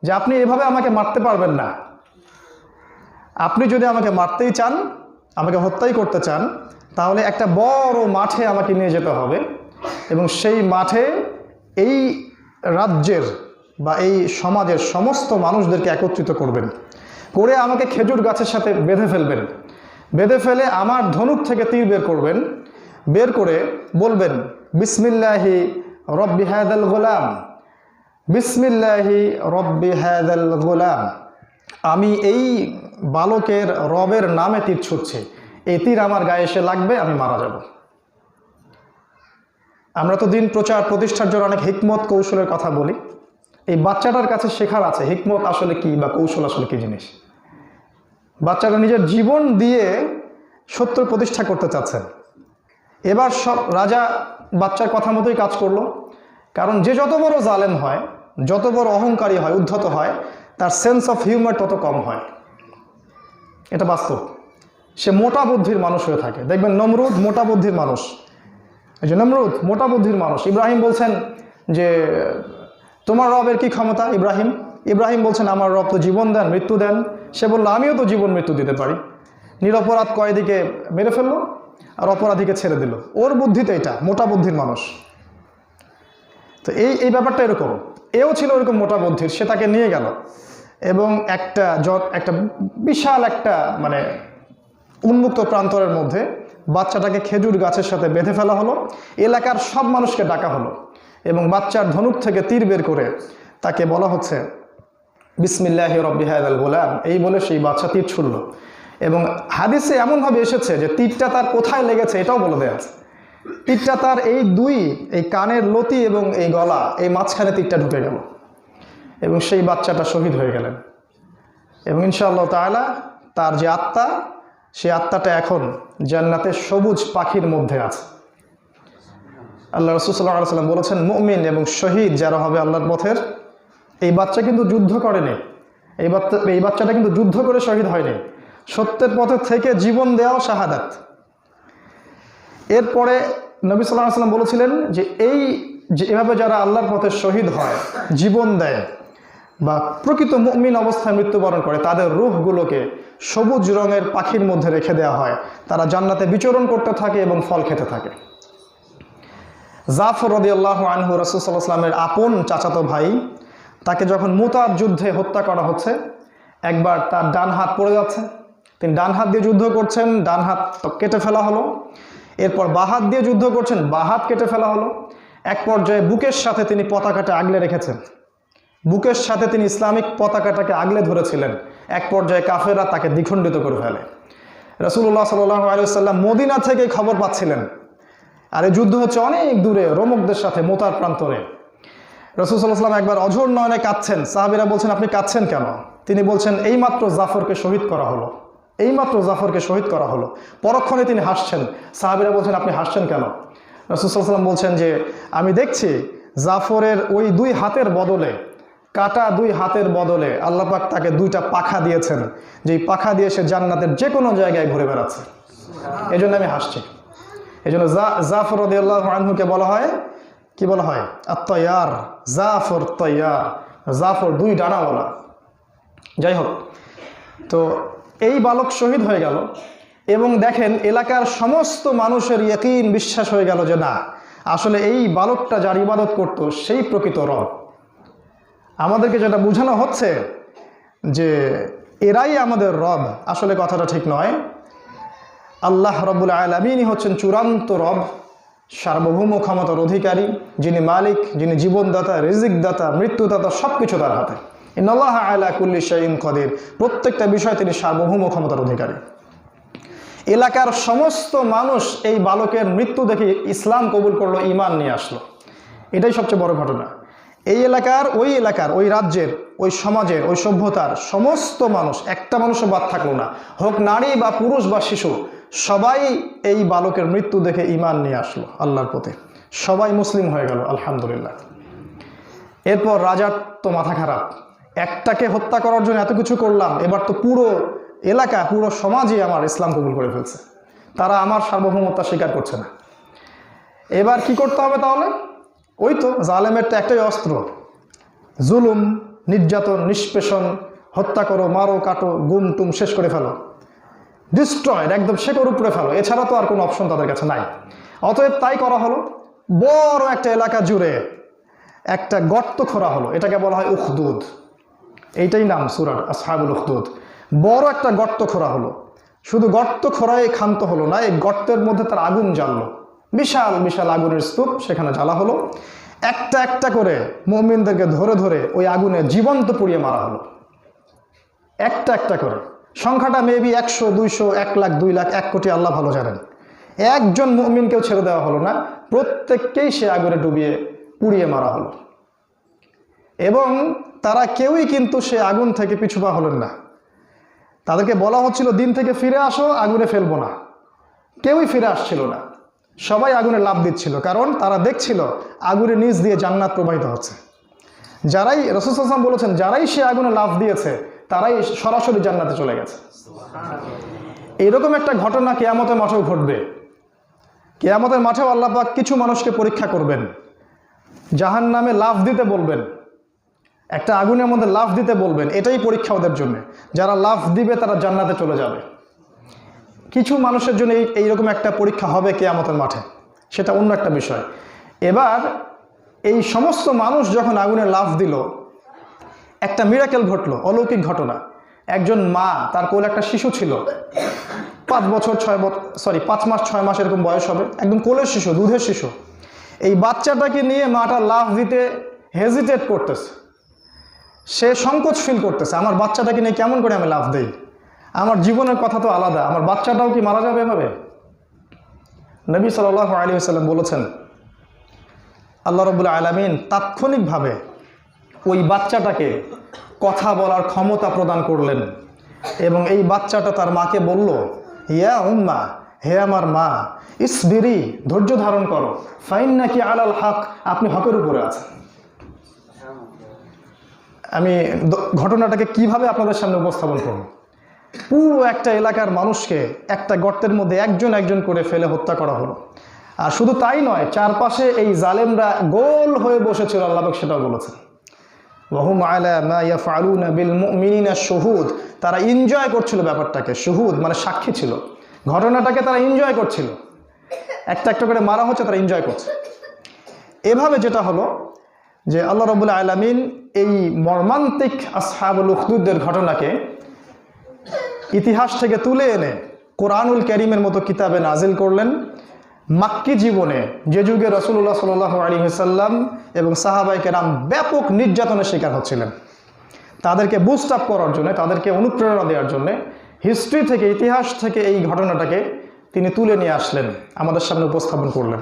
যে আপনি এভাবে আমাকে মারতে পারবেন না, আপনি যদি আমাকে মারতেই চান, আমাকে হত্যাই করতে চান, তাহলে একটা বড় মাঠে আমাকে নিয়ে যেতে হবে এবং সেই মাঠে এই রাজ্যের বা এই সমাজের সমস্ত মানুষদেরকে একত্রিত করবেন, করে আমাকে খেজুর গাছের সাথে বেঁধে ফেলবেন। বেঁধে ফেলে আমার ধনুক থেকে তীর বের করবেন, বের করে বলবেন, বিসমিল্লাহি রব্বি হাযাল গোলাম, বিসমিল্লাহি রব্বি হাযাল গোলাম। আমি এই বালকের রবের নামে তীর ছুটছি, এই তীর আমার গায়ে এসে লাগবে, আমি মারা যাব। আমরা তো দিন প্রচার প্রতিষ্ঠার জন্য অনেক হিকমত কৌশলের কথা বলি। এই বাচ্চাটার কাছে শেখার আছে হিকমত আসলে কি বা কৌশল আসলে কি জিনিস। বাচ্চাটা নিজের জীবন দিয়ে সত্য প্রতিষ্ঠা করতে চাচ্ছেন। এবার সব রাজা বাচ্চার কথা মতোই কাজ করলো, কারণ যে যত বড় জালেম হয়, যত বড় অহংকারী হয়, উদ্ধত হয়, তার সেন্স অফ হিউমার তত কম হয়। এটা বাস্তব। সে মোটা বুদ্ধির মানুষ হয়ে থাকে। দেখবেন নমরুদ মোটা বুদ্ধির মানুষ, এই যে নমরুদ মোটা বুদ্ধির মানুষ। ইব্রাহিম বলছেন যে তোমার রবের কি ক্ষমতা? ইব্রাহিম বলছেন আমার রব তো জীবন দেন, মৃত্যু দেন। সে বলল আমিও তো জীবন মৃত্যু দিতে পারি। নিরপরাধ কয়েদিকে মেরে ফেললো আর অপরাধীকে ছেড়ে দিল। ওর বুদ্ধিতে এটা, মোটা বুদ্ধির মানুষ। তো এই ব্যাপারটা এরকম, এও ছিল এরকম মোটা বুদ্ধির। সে তাকে নিয়ে গেল এবং একটা বিশাল একটা মানে উন্মুক্ত প্রান্তরের মধ্যে বাচ্চাটাকে খেজুর গাছের সাথে বেঁধে ফেলা হলো। এলাকার সব মানুষকে ডাকা হলো এবং বাচ্চার ধনুক থেকে তীর বের করে তাকে বলা হচ্ছে বিসমিল্লাহি রব্বি হাযাল গোলাম, এই বলে সেই বাচ্চা তীর ছুড়ল। এবং হাদিসে এমনভাবে এসেছে যে তীরটা তার কোথায় লেগেছে এটাও বলে দেয়া আছে। তীরটা তার এই কানের লতি এবং এই গলা, এই মাঝখানে তীরটা ঢুকে গেল এবং সেই বাচ্চাটা শহীদ হয়ে গেলেন। এবং ইনশাআল্লাহ তাআলা তার যে আত্মা, সেই আত্মাটা এখন জান্নাতের সবুজ পাখির মধ্যে আছে। আল্লাহ রাসূল সাল্লাল্লাহু আলাইহি ওয়াসাল্লাম বলেছেন মুমিন এবং শহীদ যারা হবে আল্লাহর পথের, এই বাচ্চা কিন্তু যুদ্ধ করেনি, এই বাচ্চাটা কিন্তু যুদ্ধ করে শহীদ হয়নি, সত্যের পথে থেকে জীবন দেওয়াও শাহাদাত। এরপরে নবী সাল্লাল্লাহু আলাইহি ওয়াসাল্লাম বলেছিলেন যে এভাবে যারা আল্লাহর পথে শহীদ হয়, জীবন দেয় বা প্রকৃত মুমিন অবস্থায় মৃত্যুবরণ করে, তাদের রূহগুলোকে সবুজ রঙের পাখির মধ্যে রেখে দেওয়া হয়। তারা জান্নাতে বিচরণ করতে থাকে এবং ফল খেতে থাকে। জাফর রাদিয়াল্লাহু আনহু রাসূল সাল্লাল্লাহু আলাইহি ওয়াসাল্লামের আপন চাচাতো ভাই, তাকে যখন মুতার যুদ্ধে হত্যা করা হচ্ছে, একবার তার ডান হাত পড়ে যাচ্ছে, তিনি ডান হাত দিয়ে যুদ্ধ করছেন, ডান হাত কেটে ফেলা হলো। এরপর বাঁ হাত দিয়ে যুদ্ধ করছেন, বাঁ হাত কেটে ফেলা হলো। এক পর্যায়ে বুকের সাথে তিনি পতাকাটা আগলে রেখেছেন, বুকের সাথে তিনি ইসলামিক পতাকাটাকে আগলে ধরেছিলেন। এক পর্যায়ে কাফেররা তাকে দ্বিখণ্ডিত করে ফেলে। রাসূলুল্লাহ সাল্লাল্লাহু আলাইহি ওয়াসাল্লাম মদিনা থেকে খবর পাচ্ছিলেন, আর এই যুদ্ধ হচ্ছে অনেক দূরে রোমকদের সাথে, মোতার প্রান্তরে। রাসূল সাল্লাল্লাহু আলাইহি ওয়াসাল্লাম একবার অঝোর নয়নে কাঁদছেন। সাহাবীরা বলছেন আপনি কাঁদছেন কেন? তিনি বলছেন এইমাত্র জাফরকে শহীদ করা হলো, এইমাত্র জাফরকে শহীদ করা হলো। পরক্ষণে তিনি হাসছেন। সাহাবীরা বলছেন আপনি হাসছেন কেন? রাসূল সাল্লাল্লাহু আলাইহি ওয়াসাল্লাম বলছেন যে আমি দেখছি জাফরের ওই দুই হাতের বদলে, কাটা দুই হাতের বদলে আল্লাহ পাক তাকে দুইটা পাখা দিয়েছেন, যেই পাখা দিয়ে সে জান্নাতের যে কোনো জায়গায় ঘুরে বেড়াচ্ছে। এই জন্য আমি হাসছি। এই জন্য জাফর রাদিয়াল্লাহু আনহুকে বলা হয়, কি বলা হয়? আত-তাইয়ার, জাফর তাইয়ার, জাফর দুই ডানাওয়ালা। যাই হোক, তো এই বালক শহীদ হয়ে গেল এবং দেখেন এলাকার সমস্ত মানুষের ইয়াকিন, বিশ্বাস হয়ে গেল যে না, আসলে এই বালকটা যার ইবাদত করত সেই প্রকৃত রব। আমাদেরকে যেটা বোঝানো হচ্ছে যে এরাই আমাদের রব, আসলে কথাটা ঠিক নয়। আল্লাহ রাব্বুল আলামিনই হচ্ছেন চূড়ান্ত রব, সার্বভৌম ক্ষমতার অধিকারী, যিনি মালিক, যিনি জীবনদাতা, রিজিকদাতা, মৃত্যুদাতা, সব কিছু তার হাতে। ইন্নাল্লাহা আলা কুল্লি শাইইন কাদির, প্রত্যেকটা বিষয়ে তিনি সার্বভৌম ক্ষমতার অধিকারী। এলাকার সমস্ত মানুষ এই বালকের মৃত্যু দেখে ইসলাম কবুল করলো, ঈমান নিয়ে আসলো। এটাই সবচেয়ে বড় ঘটনা। এই এলাকার, ওই রাজ্যের, ওই সমাজের, ওই সভ্যতার সমস্ত মানুষ, একটা মানুষও বাদ থাকলো না, হোক নারী বা পুরুষ বা শিশু, সবাই এই বালকের মৃত্যু দেখে ঈমান নিয়ে আসলো আল্লাহর প্রতি। সবাই মুসলিম হয়ে গেল, আলহামদুলিল্লাহ। এরপর রাজার তো মাথা খারাপ, একটাকে হত্যা করার জন্য এত কিছু করলাম, এবার তো পুরো এলাকা, পুরো সমাজই আমার ইসলাম কবুল করে ফেলছে, তারা আমার সার্বভৌমত্ব স্বীকার করছে না। এবার কি করতে হবে তাহলে? ওই তো জালেমের তো একটাই অস্ত্র, জুলুম, নির্যাতন, নিষ্পেষণ, হত্যা করো, মারো, কাটো, গুম টুম শেষ করে ফেলো, ডিস্ট্রয়েড, একদম শেকড় উপড়ে ফেলো, এছাড়া তো আর কোনো অপশন তাদের কাছে নাই। অতএব তাই করা হলো। বড় একটা এলাকা জুড়ে একটা গর্ত খোঁড়া হলো, এটাকে বলা হয় উখদুদ, এইটাই নাম সূরার আসহাবুল উখদুদ। বড় একটা গর্ত খোঁড়া হলো। শুধু গর্ত খোঁড়াই ক্ষান্ত হলো না, এই গর্তের মধ্যে তার আগুন জ্বাললো, বিশাল বিশাল আগুনের স্তূপ সেখানে জ্বালা হলো। একটা একটা করে মুমিনদেরকে ধরে ধরে ওই আগুনে জীবন্ত পুড়িয়ে মারা হলো, একটা একটা করে। সংখ্যাটা মেবি 100, 200, 1 লাখ, 2 লাখ, 1 কোটি, আল্লাহ ভালো জানেন। একজন মুমিনকেও ছেড়ে দেওয়া হলো না, প্রত্যেককেই সে আগুনে ডুবিয়ে পুড়িয়ে মারা হলো। এবং তারা কেউই কিন্তু সে আগুন থেকে পিছু পা হলেন না। তাদেরকে বলা হচ্ছিল দিন থেকে ফিরে আসো, আগুনে ফেলবো না, কেউই ফিরে আসছিল না। সবাই আগুনে লাফ দিচ্ছিল, কারণ তারা দেখছিল আগুনের নিচ দিয়ে জান্নাত প্রবাহিত হচ্ছে। যারাই রাসূল সাল্লাল্লাহু আলাইহি ওয়াসাল্লাম বলেছেন, যারাই সে আগুনে লাফ দিয়েছে তারাই সরাসরি জান্নাতে চলে গেছে। এরকম একটা ঘটনা কিয়ামতের মাঠেও ঘটবে। কিয়ামতের মাঠেও আল্লাহ পাক কিছু মানুষকে পরীক্ষা করবেন, জাহান্নামে লাফ দিতে বলবেন, একটা আগুনের মধ্যে লাফ দিতে বলবেন। এটাই পরীক্ষা ওদের জন্য। যারা লাফ দিবে তারা জান্নাতে চলে যাবে। কিছু মানুষের জন্য এইরকম একটা পরীক্ষা হবে কিয়ামতের মাঠে, সেটা অন্য একটা বিষয়। এবার এই সমস্ত মানুষ যখন আগুনে লাফ দিল, একটা মিরাকেল ঘটলো, অলৌকিক ঘটনা। একজন মা, তার কোলে একটা শিশু ছিল, 5 মাস 6 মাস এরকম বয়স হবে, একদম কোলের শিশু, দুধের শিশু। এই বাচ্চাটাকে নিয়ে মাটা লাফ দিতে হেজিটেট করতেছে, সে সংকোচ ফিল করতেছে, আমার বাচ্চাটাকে নিয়ে কেমন করে আমি লাফ দেই, আমার জীবনের কথা তো আলাদা, আমার বাচ্চাটাও কি মারা যাবে এভাবে? নবী সাল্লাল্লাহু আলাইহি ওয়াসাল্লাম বলেছেন, আল্লাহ রাব্বুল আলামিন তাৎক্ষণিকভাবে ওই বাচ্চাটাকে কথা বলার ক্ষমতা প্রদান করলেন, এবং এই বাচ্চাটা তার মাকে বলল, ইয়া উম্মা, হে আমার মা, ইসবিরি, ধৈর্য ধারণ করো, ফাইন্নাকি আলাল হক, আপনি হকের উপরে আছেন। আমি ঘটনাটাকে কিভাবে আপনাদের সামনে উপস্থাপন করব? পুরো একটা এলাকার মানুষকে একটা গর্তের মধ্যে একজন একজন করে ফেলে হত্যা করা হলো। আর শুধু তাই নয়, চারপাশে এই জালেমরা গোল হয়ে বসেছিল, আল্লাহ পাক সেটাও বলেছেন, ওয়াহুম আলা মা ইয়াফআলুনা বিল মুমিনিনা শুহুদ। তারা এনজয় করছিল ব্যাপারটাকে, শুহুদ মানে সাক্ষী ছিল, ঘটনাটাকে তারা এনজয় করছিল। একটা একটা করে মারা হচ্ছে, তারা এনজয় করছে। এভাবে যেটা হলো যে আল্লাহ রাব্বুল আলামিন এই মর্মান্তিক আসহাবুল উখদুদের ঘটনাকে ইতিহাস থেকে তুলে এনে কোরআনুল কারীমের মতো কিতাবে নাজিল করলেন। মাক্কি জীবনে, যে যুগে রাসূলুল্লাহ সাল্লাল্লাহু আলাইহি ওয়াসাল্লাম এবং সাহাবায়ে কেরাম ব্যাপক নির্যাতনের শিকার হচ্ছিলেন, তাদেরকে বুস্ট আপ করার জন্য, তাদেরকে অনুপ্রেরণা দেওয়ার জন্য হিস্ট্রি থেকে, ইতিহাস থেকে এই ঘটনাটাকে তিনি তুলে নিয়ে আসলেন, আমাদের সামনে উপস্থাপন করলেন।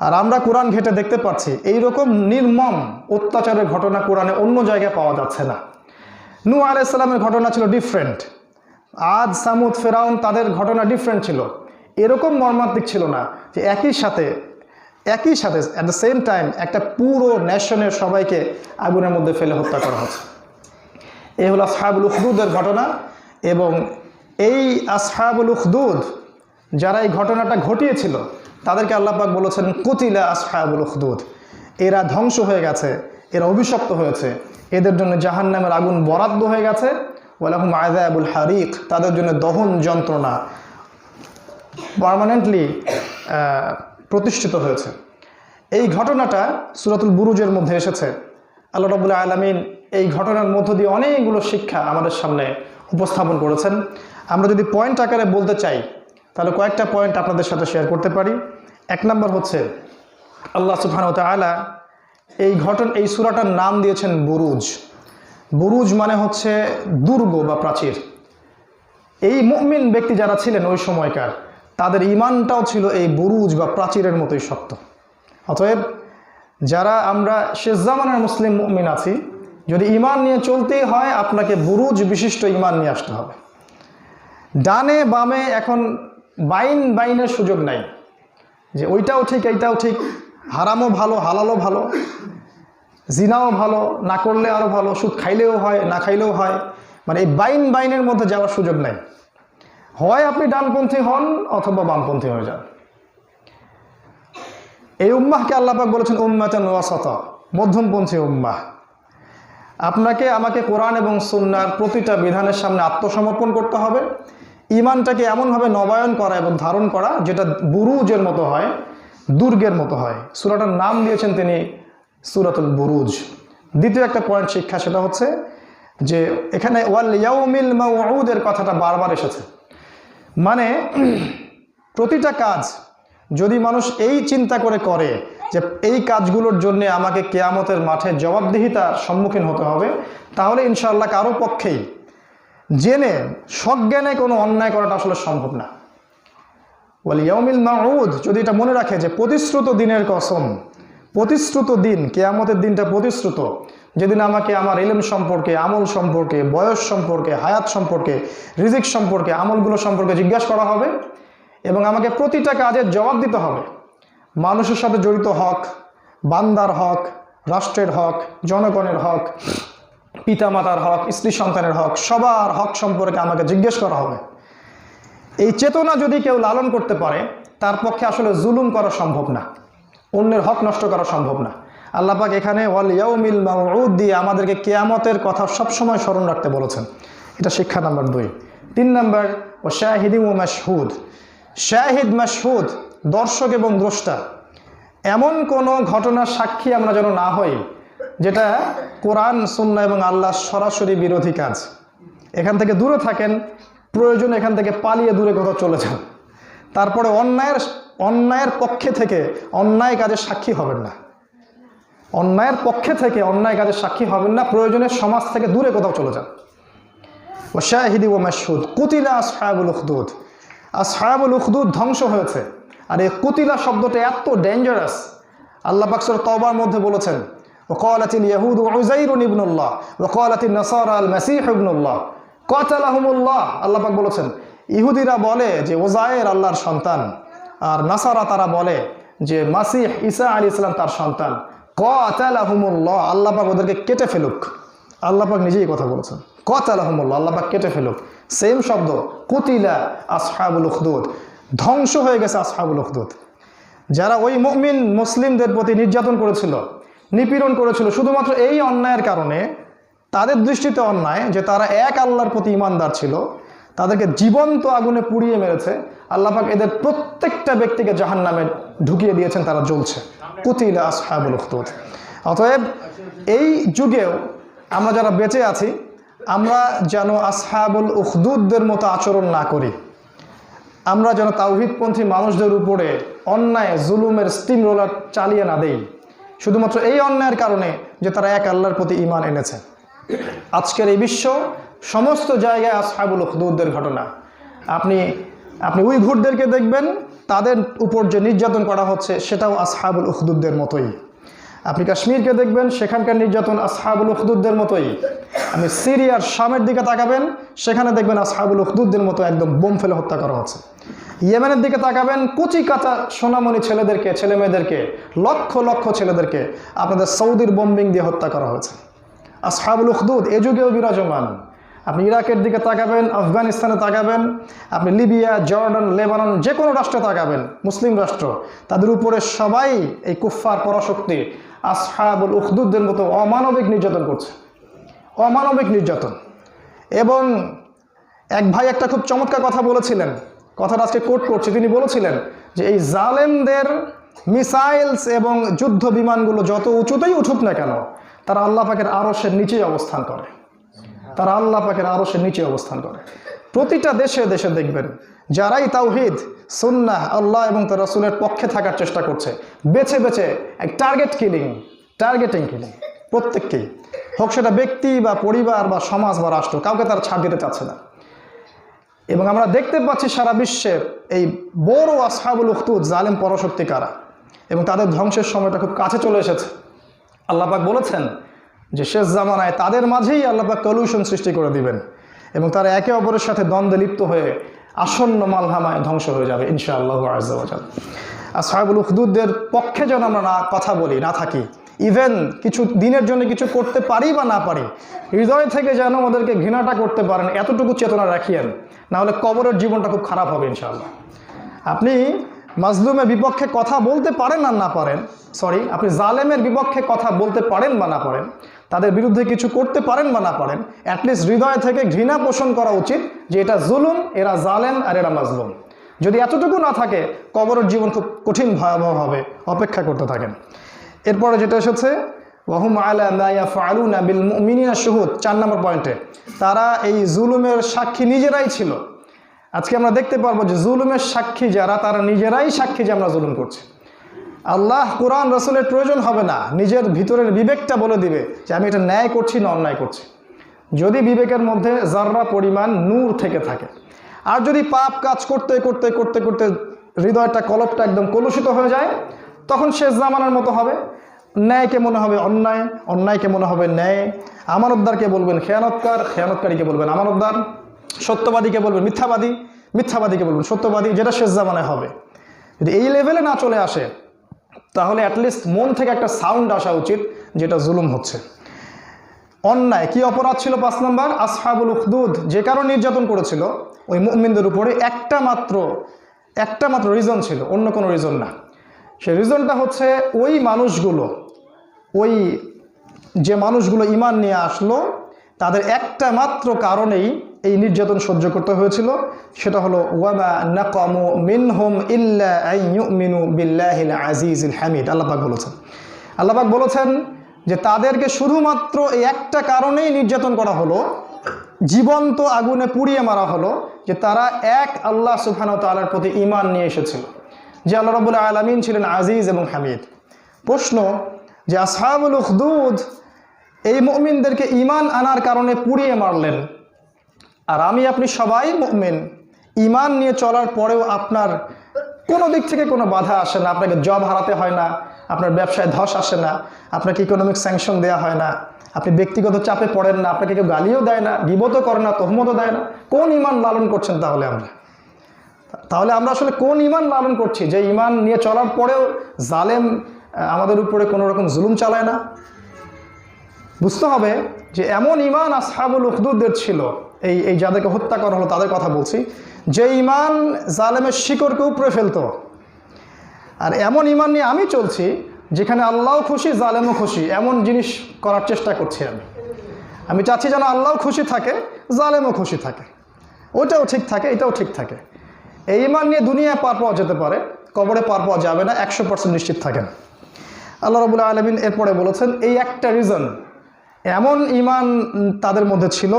আর আমরা কোরআন ঘেঁটে দেখতে পাচ্ছি এইরকম নির্মম অত্যাচারের ঘটনা কোরআনে অন্য জায়গায় পাওয়া যাচ্ছে না। নূহ আলাইহিস সালামের ঘটনা ছিল ডিফারেন্ট, আদ, সামুদ, ফেরাউন, তাদের ঘটনা ডিফারেন্ট ছিল। এরকম মর্মান্তিক ছিল না যে একই সাথে অ্যাট দ্য সেম টাইম একটা পুরো নেশনের সবাইকে আগুনের মধ্যে ফেলে হত্যা করা হচ্ছে। এই হলো আসহাবুল উখদুদের ঘটনা। এবং এই আসহাবুল উখদুদ যারা এই ঘটনাটা ঘটিয়েছিল, তাদেরকে আল্লাহ পাক বলেছেন, কুতিলা আসহাবুল উখদুদ, এরা ধ্বংস হয়ে গেছে, এরা অভিশপ্ত হয়েছে, এদের জন্য জাহান্নামের আগুন বরাদ্দ হয়ে গেছে, ওয়ালাহুম আযাবুল হারিক, তাদের জন্য দহন যন্ত্রণা পার্মানেন্টলি প্রতিষ্ঠিত হয়েছে। এই ঘটনাটা সূরাতুল বুরুজের মধ্যে এসেছে। আল্লাহ রাব্বুল আলামিন এই ঘটনার মধ্য দিয়ে অনেকগুলো শিক্ষা আমাদের সামনে উপস্থাপন করেছেন। আমরা যদি পয়েন্ট আকারে বলতে চাই, তাহলে কয়েকটা পয়েন্ট আপনাদের সাথে শেয়ার করতে পারি। 1 নম্বর হচ্ছে, আল্লাহ সুবহানাহু ওয়া তাআলা এই সূরাটার নাম দিয়েছেন বুরুজ। বুরুজ মানে হচ্ছে দুর্গ বা প্রাচীর। এই মুমিন ব্যক্তি যারা ছিলেন ওই সময়কার, তাদের ঈমানটাও ছিল এই বুরুজ বা প্রাচীরের মতোই শক্ত। অতএব যারা আমরা শেষ জামানার মুসলিম মুমিন আছি, যদি ঈমান নিয়ে চলতেই হয়, আপনাকে বুরুজ বিশিষ্ট ঈমান নিয়ে আসতে হবে। ডানে বামে এখন বাইনের সুযোগ নাই, যে ওইটাও ঠিক এইটাও ঠিক, হারামও ভালো হালালও ভালো, জিনাও ভালো, না করলে আরও ভালো, সুদ খাইলেও হয় না খাইলেও হয়, মানে এই বাইনের মধ্যে যাওয়ার সুযোগ নাই। হয় আপনি ডানপন্থী হন অথবা বামপন্থী হয়ে যান। এই উম্মাহকে আল্লাহ পাক বলেছেন উম্মাতান ওয়াসাতা, মধ্যমপন্থী উম্মাহ। আপনাকে আমাকে কোরআন এবং সুন্নাহর প্রতিটা বিধানের সামনে আত্মসমর্পণ করতে হবে, ঈমানটাকে এমনভাবে নবায়ন করা এবং ধারণ করা যেটা বুরুজের মতো হয়, দুর্গের মতো হয়। সূরাটার নাম দিয়েছেন তিনি সূরাতুল বুরুজ। দ্বিতীয় একটা পয়েন্ট শিক্ষা, সেটা হচ্ছে যে এখানে ওয়াল ইয়াউমিল মাউউদের কথাটা বারবার এসেছে। মানে প্রতিটা কাজ যদি মানুষ এই চিন্তা করে যে এই কাজগুলোর জন্য আমাকে কিয়ামতের মাঠে জবাবদিহিতার সম্মুখীন হতে হবে, তাহলে ইনশাআল্লাহ কারো পক্ষেই জেনে সজ্ঞানে কোনো অন্যায় করাটা আসলে সম্ভব না। ওয়াল ইয়াউমিল মাউউদ, যদি এটা মনে রাখে যে প্রতিশ্রুত দিনের কসম, প্রতিশ্রুত দিন, কিয়ামতের দিনটা প্রতিশ্রুত, যেদিন আমাকে আমার ইলম সম্পর্কে, আমল সম্পর্কে, বয়স সম্পর্কে, হায়াত সম্পর্কে, রিজিক সম্পর্কে, আমলগুলো সম্পর্কে জিজ্ঞাসা করা হবে এবং আমাকে প্রতিটা কাজের জবাব দিতে হবে। মানুষের সাথে জড়িত হক, বান্দার হক, রাষ্ট্রের হক, জনগণের হক, পিতামাতার হক, স্ত্রী সন্তানের হক, সবার হক সম্পর্কে আমাকে জিজ্ঞেস করা হবে। এই চেতনা যদি কেউ লালন করতে পারে তার পক্ষে আসলে জুলুম করা সম্ভব না, অন্যের হক নষ্ট করা সম্ভব না। আল্লাহ পাক এখানে ওয়াল ইয়াউমিল মাউউদ দিয়ে আমাদেরকে কিয়ামতের কথা সবসময় স্মরণ রাখতে বলেছেন। এটা শিক্ষা নাম্বার 2। 3 নাম্বার ও শাহিদি ও মাশহুদ। শাহিদ মাশহুদ, দর্শক এবং দ্রষ্টা। এমন কোনো ঘটনার সাক্ষী আমরা যেন না হই যেটা কোরআন, সুন্নাহ এবং আল্লাহর সরাসরি বিরোধী কাজ। এখান থেকে দূরে থাকেন, প্রয়োজন এখান থেকে পালিয়ে দূরে কোথাও চলে যান। তারপরে অন্যায়ের পক্ষে থেকে অন্যায় কাজের সাক্ষী হবেন না, অন্যায়ের পক্ষে থেকে অন্যায় কাজের সাক্ষী হবেন না, প্রয়োজনে সমাজ থেকে দূরে কোথাও চলে যান। ও শাহিদি ও মাশহুদ। কুতিলা আসহাবুল উখদুদ। আসহাবুল উখদুদ ধ্বংস হয়েছে। আর এই কুতিলা শব্দটা এত ডেঞ্জারাস, আল্লাহ পাক সূরা তাওবার মধ্যে বলেছেন ওয়াকালাতিল ইয়াহুদু উযাইরুন ইবনুল্লাহ ওয়াকালাতিন নাসারা আল মাসীহ ইবনুল্লাহ কাতালাহুমুল্লাহ। আল্লাহ পাক বলেছেন ইহুদিরা বলে যে উযাইর আল্লাহর সন্তান, আর নাসারা তারা বলে যে মাসীহ ঈসা আলাইহিস সালাম তার সন্তান। কাতালাহুমুল্লাহ, আল্লাহ পাক ওদেরকে কেটে ফেলুক। আল্লাহ পাক নিজেই কথা বলেছেন কাতালাহুমুল্লাহ, আল্লাহ পাক কেটে ফেলুক। সেম শব্দ, কুতিলা আসহাবুল উখদুদ, ধ্বংস হয়ে গেছে আসহাবুল উখদুদ। যারা ওই মুমিন মুসলিমদের প্রতি নির্যাতন করেছিল, নিপীড়ন করেছিল, শুধুমাত্র এই অন্যায়ের কারণে, তাদের দৃষ্টিতে অন্যায় যে তারা এক আল্লাহর প্রতি ঈমানদার ছিল, তাদেরকে জীবন্ত আগুনে পুড়িয়ে মেরেছে। আল্লাহ পাক এদের প্রত্যেকটা ব্যক্তিকে জাহান্নামে ঢুকিয়ে দিয়েছেন, তারা জ্বলছে। কুতিলা আসহাবুল উখদুদ। অতএব এই যুগেও আমরা যারা বেঁচে আছি, আমরা যেন আসহাবুল উখদুদদের মতো আচরণ না করি। আমরা যেন তাওহীদপন্থী মানুষদের উপরে অন্যায় জুলুমের স্টিম রোলার চালিয়ে না দেই, শুধুমাত্র এই অন্যায়ের কারণে যে তারা এক আল্লাহর প্রতি ঈমান এনেছে। আজকের এই বিশ্ব সমস্ত জায়গায় আসহাবুল উখদুদদের ঘটনা। আপনি উইঘুরদেরকে দেখবেন, তাদের উপর যে নির্যাতন করা হচ্ছে সেটাও আসহাবুল উখদুদদের মতোই। আপনি কাশ্মীরকে দেখবেন, সেখানকার নির্যাতন আসহাবুল উখদুদদের মতোই। আপনি সিরিয়ার শামের দিকে তাকাবেন, সেখানে দেখবেন আসহাবুল উখদুদদের মতো একদম বোম ফেলে হত্যা করা হচ্ছে। ইয়েমেনের দিকে তাকাবেন, কুচি কাঁচা সোনামণি ছেলেদেরকে, ছেলে মেয়েদেরকে, লক্ষ লক্ষ ছেলেদেরকে আপনাদের সৌদির বোম্বিং দিয়ে হত্যা করা হয়েছে। আসহাবুল উখদুদ এ যুগেও বিরাজমান। আপনি ইরাকের দিকে তাকাবেন, আফগানিস্তানে তাকাবেন, আপনি লিবিয়া, জর্ডান, লেবানন, যে কোনো রাষ্ট্রে তাকাবেন, মুসলিম রাষ্ট্র, তাদের উপরে সবাই এই কুফফার পরাশক্তি আসহাবুল উখদুদদের মতো অমানবিক নির্যাতন করছে, অমানবিক নির্যাতন। এবং এক ভাই একটা খুব চমৎকার কথা বলেছিলেন, কথাটা আজকে কোট করছি। তিনি বলেছিলেন যে এই জালেমদের মিসাইলস এবং যুদ্ধ বিমানগুলো যত উঁচুতেই উঠুক না কেন, তারা আল্লাহ পাকের আরশের নিচেই অবস্থান করে, তারা আল্লাহ পাকের আরশের নিচে অবস্থান করে। প্রতিটা দেশে দেশে দেখবেন যারাই তাওহীদ, সুন্নাহ, আল্লাহ এবং তার রাসূলের পক্ষে থাকার চেষ্টা করছে, বেছে বেছে এক টার্গেটিং কিলিং, প্রত্যেককেই, হোক সেটা ব্যক্তি বা পরিবার বা সমাজ বা রাষ্ট্র, কাউকে তারা ছাড় দিতে চাচ্ছে না। এবং আমরা দেখতে পাচ্ছি সারা বিশ্বে এই বড় আসহাবুল উখদুদ জালেম পরাশক্তি কারা, এবং তাদের ধ্বংসের সময়টা খুব কাছে চলে এসেছে। আল্লাহ পাক বলেছেন যে শেষ জামানায় তাদের মাঝেই আল্লাহ পাক কলিউশন সৃষ্টি করে দিবেন, এবং তারা একে অপরের সাথে দ্বন্দ্বে লিপ্ত হয়ে আসন্ন মালহামায় ধ্বংস হয়ে যাবে ইনশাআল্লাহ আযজা ওয়া জাল। আসহাবুল উখদুদদের পক্ষে যেন আমরা না কথা বলি, না থাকি, ইভেন কিছু দিনের জন্য কিছু করতে পারি বা না পারি, হৃদয় থেকে যেন ওদেরকে ঘৃণাটা করতে পারেন, এতটুকু চেতনা রাখিয়েন, না হলে কবরের জীবনটা খুব খারাপ হবে ইনশাআল্লাহ। আপনি মাজলুমের বিপক্ষে কথা বলতে পারেন আর না পারেন, আপনি জালেমের বিপক্ষে কথা বলতে পারেন বা না পারেন, তাদের বিরুদ্ধে কিছু করতে পারেন বা না পারেন, অ্যাটলিস্ট হৃদয় থেকে ঘৃণা পোষণ করা উচিত যে এটা জুলুম, এরা জালেম আর এরা মাজলুম। যদি এতটুকু না থাকে, কবরের জীবন খুব কঠিন ভয়াবহ হবে, অপেক্ষা করতে থাকেন। এরপরে যেটা এসেছে ওয়াহুম আলা মা ইয়াফআলুনা বিল মুমিনিনা শুহুদ, 4 নম্বর পয়েন্টে, তারা এই জুলুমের সাক্ষী নিজেরাই ছিল। আজকে আমরা দেখতে পারবো যে জুলুমের সাক্ষী যারা, তারা নিজেরাই সাক্ষী যে আমরা জুলুম করছি। আল্লাহ, কোরআন, রাসূলের প্রয়োজন হবে না, নিজের ভিতরের বিবেকটা বলে দিবে যে আমি এটা ন্যায় করছি না অন্যায় করছি। যদি বিবেকের মধ্যে যাররা পরিমাণ নূর থেকে থাকে, আর যদি পাপ কাজ করতে করতে করতে করতে হৃদয়টা, কলবটা একদম কলুষিত হয়ে যায়, তখন শেষ জামানার মতো হবে। ন্যায়কে মনে হবে অন্যায়, অন্যায়কে মনে হবে ন্যায়, আমানতদারকে বলবেন খেয়ানতকার, খেয়ানতকারীকে বলবেন আমানতদার, সত্যবাদীকে বলবেন মিথ্যাবাদী, মিথ্যাবাদীকে বলবেন সত্যবাদী, যেটা শেষ জামানায় হবে। যদি এই লেভেলে না চলে আসে, তাহলে অ্যাটলিস্ট মন থেকে একটা সাউন্ড আসা উচিত যেটা জুলুম হচ্ছে, অন্যায়। কি অপরাধ ছিল 5 নম্বর? আসহাবুল উখদুদ যে কারণে নির্যাতন করেছিল ওই মুমিনদের উপরে একটা মাত্র রিজন ছিল, অন্য কোনো রিজন না। সেই রিজনটা হচ্ছে ওই যে মানুষগুলো ঈমান নিয়ে আসলো তাদের একটা মাত্র কারণেই এই নির্যাতন সহ্য করতে হয়েছিল, সেটা হলো ওয়ামা নাকামু মিনহুম ইল্লা আন ইউমিনু বিল্লাহিল আজিজিল হামিদ। আল্লাহ পাক বলেছেন যে তাদেরকে শুধুমাত্র এই একটা কারণেই নির্যাতন করা হলো, জীবন্ত আগুনে পুড়িয়ে মারা হলো, যে তারা এক আল্লাহ সুবহানাহু ওয়া তাআলার প্রতি ঈমান নিয়ে এসেছিল, যে আল্লাহ রাব্বুল আলামিন ছিলেন আজিজ এবং হামিদ। প্রশ্ন যে আসহাবুল উখদুদ এই মুমিনদেরকে ঈমান আনার কারণে পুড়িয়ে মারলেন, আর আমি আপনি সবাই মুমিন, ঈমান নিয়ে চলার পরেও আপনার কোনো দিক থেকে কোনো বাধা আসে না, আপনাকে জব হারাতে হয় না, আপনার ব্যবসায় ধস আসে না, আপনাকে ইকোনমিক স্যাংশন দেওয়া হয় না, আপনি ব্যক্তিগত চাপে পড়েন না, আপনাকে কেউ গালিও দেয় না, গীবতও করে না, তহমতও দেয় না। কোন ঈমান লালন করছেন তাহলে আমরা আসলে কোন ঈমান লালন করছি যে ঈমান নিয়ে চলার পরেও জালেম আমাদের উপরে কোনো রকম জুলুম চালায় না? বুঝতে হবে যে এমন ঈমান আসহাবুল উখদুদদের ছিল, এই যাদেরকে হত্যা করা হলো তাদের কথা বলছি, যে ঈমান জালেমের শিকড়কে উপড়ে ফেলতো। আর এমন ঈমান নিয়ে আমি চলছি যেখানে আল্লাহও খুশি জালেমও খুশি, এমন জিনিস করার চেষ্টা করছি। আমি চাচ্ছি যেন আল্লাহও খুশি থাকে, জালেমও খুশি থাকে, ওটাও ঠিক থাকে, এটাও ঠিক থাকে। এই ঈমান নিয়ে দুনিয়ায় পার পাওয়া যেতে পারে, কবরে পার পাওয়া যাবে না, 100% নিশ্চিত থাকেন। আল্লাহ রাব্বুল আলামিন এরপরে বলেছেন এই একটা রিজন, এমন ঈমান তাদের মধ্যে ছিল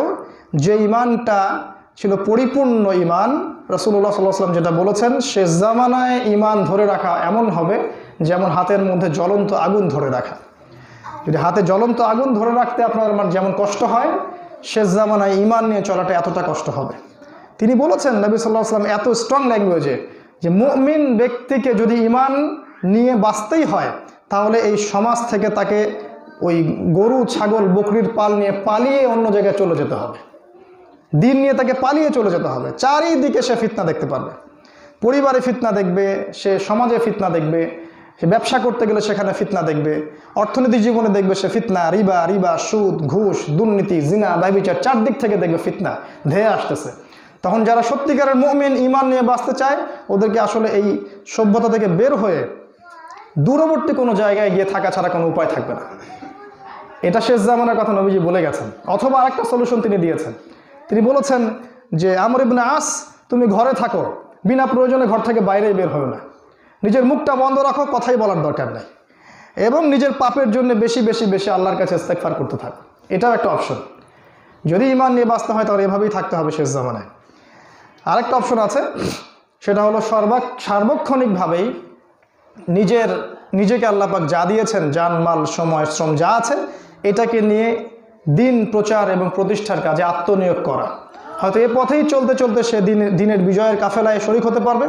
যে ঈমানটা ছিল পরিপূর্ণ ঈমান। রাসূলুল্লাহ সাল্লাল্লাহু আলাইহি ওয়াসাল্লাম যেটা বলেছেন, শেষ জামানায় ঈমান ধরে রাখা এমন হবে যেমন হাতের মধ্যে জ্বলন্ত আগুন ধরে রাখা। যদি হাতে জ্বলন্ত আগুন ধরে রাখতে আপনার যেমন কষ্ট হয়, শেষ জামানায় ঈমান নিয়ে চলাটা এতটা কষ্ট হবে। তিনি বলেছেন, নবী সাল্লাল্লাহু আলাইহি ওয়াসাল্লাম এত স্ট্রং ল্যাঙ্গুয়েজে, যে মুমিন ব্যক্তিকে যদি ঈমান নিয়ে বাঁচতেই হয় তাহলে এই সমাজ থেকে তাকে ওই গরু ছাগল বকরির পাল নিয়ে পালিয়ে অন্য জায়গায় চলে যেতে হবে, দিন নিয়ে তাকে পালিয়ে চলে যেতে হবে। চারিদিকে সে ফিতনা দেখতে পারবে, পরিবারে ফিতনা দেখবে, সে সমাজে ফিতনা দেখবে, সে ব্যবসা করতে গেলে সেখানে ফিতনা দেখবে, অর্থনৈতিক জীবনে দেখবে সে ফিতনা, রিবা, সুদ, ঘুষ, দুর্নীতি, জিনা, ব্যভিচার, চারদিক থেকে দেখবে ফিতনা ধেয়ে আসতেছে। তখন যারা সত্যিকারের মুমিন ঈমান নিয়ে বাঁচতে চায় ওদেরকে আসলে এই সভ্যতা থেকে বের হয়ে দূরবর্তী কোনো জায়গায় গিয়ে থাকা ছাড়া কোনো উপায় থাকবে না। এটা শেষ জামানার কথা নবীজি বলে গেছেন। অথবা আরেকটা সলিউশন তিনি দিয়েছেন, তিনি বলেছেন যে আমর ইবনে আস, তুমি ঘরে থাকো, বিনা প্রয়োজনে ঘর থেকে বাইরে বের হও না, নিজের মুখটা বন্ধ রাখো, কথাই বলার দরকার নেই, এবং নিজের পাপের জন্য বেশি বেশি বেশি আল্লাহর কাছে ইস্তেগফার করতে থাকো। এটাও একটা অপশন। যদি ঈমান নিয়ে বাঁচতে হয় তাহলে এভাবেই থাকতে হবে শেষ জামানায়। আরেকটা অপশন আছে, সেটা হলো সার্বক্ষণিকভাবেই নিজেকে আল্লাহ পাক যা দিয়েছেন, জান মাল সময় শ্রম যা আছে, এটাকে নিয়ে দিন প্রচার এবং প্রতিষ্ঠার কাজে আত্মনিয়োগ করা। হয়তো এ পথেই চলতে চলতে সে দিনের বিজয়ের কাফেলায় শরীক হতে পারবে,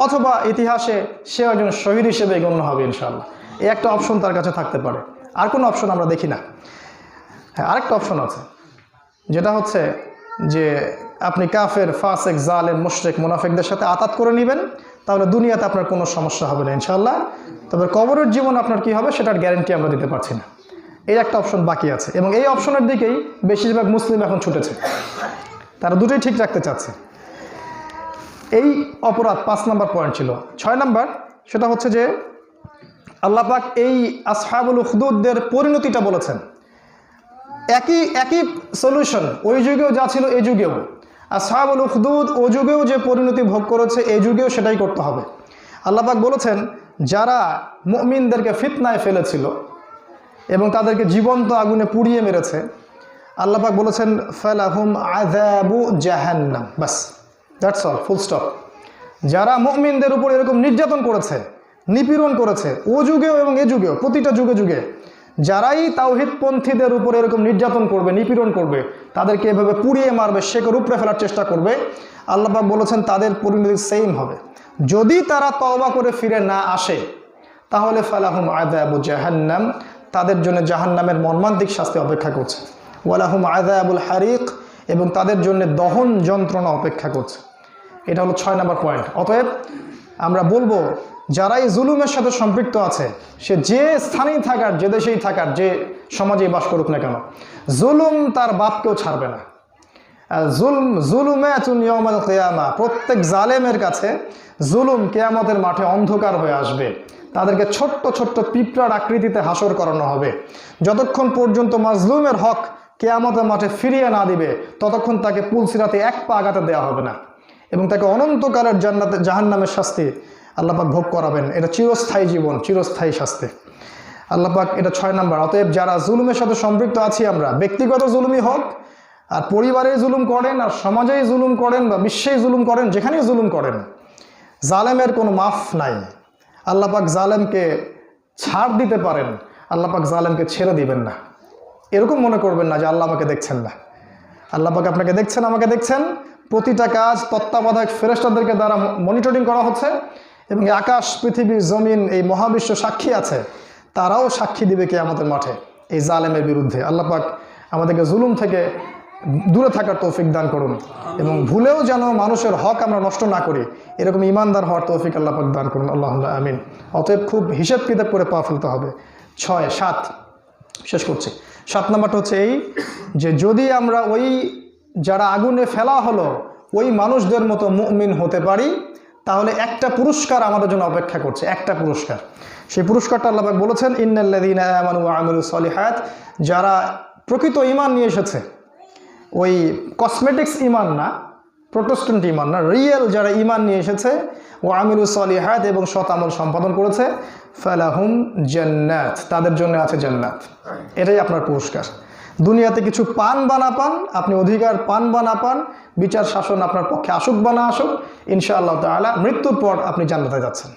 অথবা ইতিহাসে সে একজন শহীদ হিসেবে গণ্য হবে ইনশাআল্লাহ। এই একটা অপশন তার কাছে থাকতে পারে। আর কোনো অপশন আমরা দেখি না। হ্যাঁ, আরেকটা অপশন আছে, যেটা হচ্ছে যে আপনি কাফের, ফাসেক, জালেম, মুশরিক, মুনাফিকদের সাথে আতাত করে নেবেন, তাহলে দুনিয়াতে আপনার কোনো সমস্যা হবে না ইনশাআল্লাহ। তবে কবরের জীবন আপনার কি হবে সেটার গ্যারান্টি আমরা দিতে পারছি না। এই একটা অপশন বাকি আছে, এবং এই অপশনের দিকেই বেশিরভাগ মুসলিম এখন ছুটেছে। তারা দুটোই ঠিক রাখতে চাচ্ছে। এই অপরাধ 5 নম্বর পয়েন্ট ছিল। 6 নম্বর, সেটা হচ্ছে যে আল্লাহ পাক এই আসহাবুল উখদুদদের পরিণতিটা বলেছেন। একই সলিউশন ওই যুগেও যা ছিল এই যুগেও। আসহাবুল উখদুদ ও যুগেও যে পরিণতি ভোগ করেছে এই যুগেও সেটাই করতে হবে। আল্লাহ পাক বলেছেন, যারা মুমিনদেরকে ফিতনায় ফেলেছিল এবং তাদেরকে জীবন্ত আগুনে পুড়িয়ে মেরেছে, আল্লাহ পাক বলেছেন ফালাহুম আযাবু জাহান্নাম, বাস, দ্যাটস অল, ফুল স্টপ। যারা মুমিনদের উপর এরকম নির্যাতন করেছে, নিপীড়ন করেছে, ও যুগেও এবং এ যুগেও, প্রতিটা যুগে যুগে যারাই তাওহীদপন্থীদের উপর এরকম নির্যাতন করবে, নিপীড়ন করবে, তাদেরকে এভাবে পুড়িয়ে মারবে, শেকড় উপড়ে ফেলার চেষ্টা করবে, আল্লাহ পাক বলেছেন তাদের পরিণতি সেম হবে। যদি তারা তওবা করে ফিরে না আসে তাহলে ফালাহুম আযাবু জাহান্নাম, তাদের জন্য জাহান্নামের মর্মান্তিক শাস্তি অপেক্ষা করছে। ওয়ালাহুম আযাবুল হারিক, এবং তাদের জন্য দহন যন্ত্রণা অপেক্ষা করছে। এটা হলো 6 নম্বর পয়েন্ট। অতএব আমরা বলবো যারাই জুলুমের সাথে সম্পৃক্ত আছে, সে যে স্থানেই থাকার, যে দেশেই থাকার, যে সমাজেই বাস করুক না কেন, জুলুম তার বাপকেও ছাড়বে না। জুলুমাতুন ইয়াউমাল কিয়ামা, প্রত্যেক জালেমের কাছে জুলুম কিয়ামতের মাঠে অন্ধকার হয়ে আসবে। তাদেরকে ছোট্ট ছোট্ট পিঁপড়ার আকৃতিতে হাসর করানো হবে। যতক্ষণ পর্যন্ত মাজলুমের হক কিয়ামতের মাঠে ফিরিয়ে না দিবে, ততক্ষণ তাকে পুলসিরাতে এক পা আগাতে দেওয়া হবে না, এবং তাকে অনন্তকালের জাহান্নামের শাস্তি আল্লাহ পাক ভোগ করাবেন। এটা চিরস্থায়ী জীবন, চিরস্থায়ী শাস্তি। আল্লাহ পাক এটা 6 নাম্বার। অতএব যারা জুলুমের সাথে সম্পৃক্ত আছি আমরা, ব্যক্তিগত জুলুমই হোক, আর পরিবারে জুলুম করেন, আর সমাজেই জুলুম করেন, বা বিশ্বেই জুলুম করেন, যেখানেই জুলুম করেন, জালেমের কোনো মাফ নাই। আল্লাহ পাক জালেমকে ছাড় দিতে পারেন, আল্লাহ পাক জালেমকে ছেড়ে দিবেন না। এরকম মনে করবেন না যে আল্লাহ আমাকে দেখছেন না। আল্লাহ পাক আপনাকে দেখছেন, আমাকে দেখছেন। প্রতিটা কাজ তত্ত্বাবধায়ক ফেরেশতাদেরকে দ্বারা মনিটরিং করা হচ্ছে, এবং আকাশ, পৃথিবী, জমিন, এই মহাবিশ্ব সাক্ষী আছে। তারাও সাক্ষী দিবে কিয়ামতের মাঠে এই জালেমের বিরুদ্ধে। আল্লাহ পাক আমাদেরকে জুলুম থেকে দূরে থাকার তৌফিক দান করুন, এবং ভুলেও যেন মানুষের হক আমরা নষ্ট না করি, এরকম ইমানদার হওয়ার তৌফিক আল্লাহ পাক দান করুন। আল্লাহুম্মা আমিন। অতএব খুব হিসেব কিতাব করে পা ফেলতে হবে। 6, 7 শেষ করছি। 7 নাম্বারটা হচ্ছে এই যে, যদি আমরা ওই যারা আগুনে ফেলা হলো ওই মানুষদের মতো মুমিন হতে পারি, তাহলে একটা পুরস্কার আমাদের জন্য অপেক্ষা করছে, একটা পুরস্কার। সেই পুরস্কারটা আল্লাহ পাক বলেছেন, ইন্নাল্লাযীনা আমানু ওয়া আমিলুস সলিহাত, যারা প্রকৃত ঈমান নিয়ে এসেছে, ওই কসমেটিক্স ঈমান না, প্রোটেস্ট্যান্ট ঈমান না, রিয়েল যারা ঈমান নিয়ে এসেছে, ওয়া আমিলুস সলিহাত, এবং সৎ আমল সম্পাদন করেছে, ফালাহুম জান্নাত, তাদের জন্য আছে জান্নাত। এটাই আপনার পুরস্কার। দুনিয়াতে কিছু পান বা না পান, আপনি অধিকার পান বা না পান, বিচার শাসন আপনার পক্ষে আসুক বা না আসুক, ইনশাআল্লাহ তাআলা মৃত্যুর পর আপনি জান্নাতে যাচ্ছেন।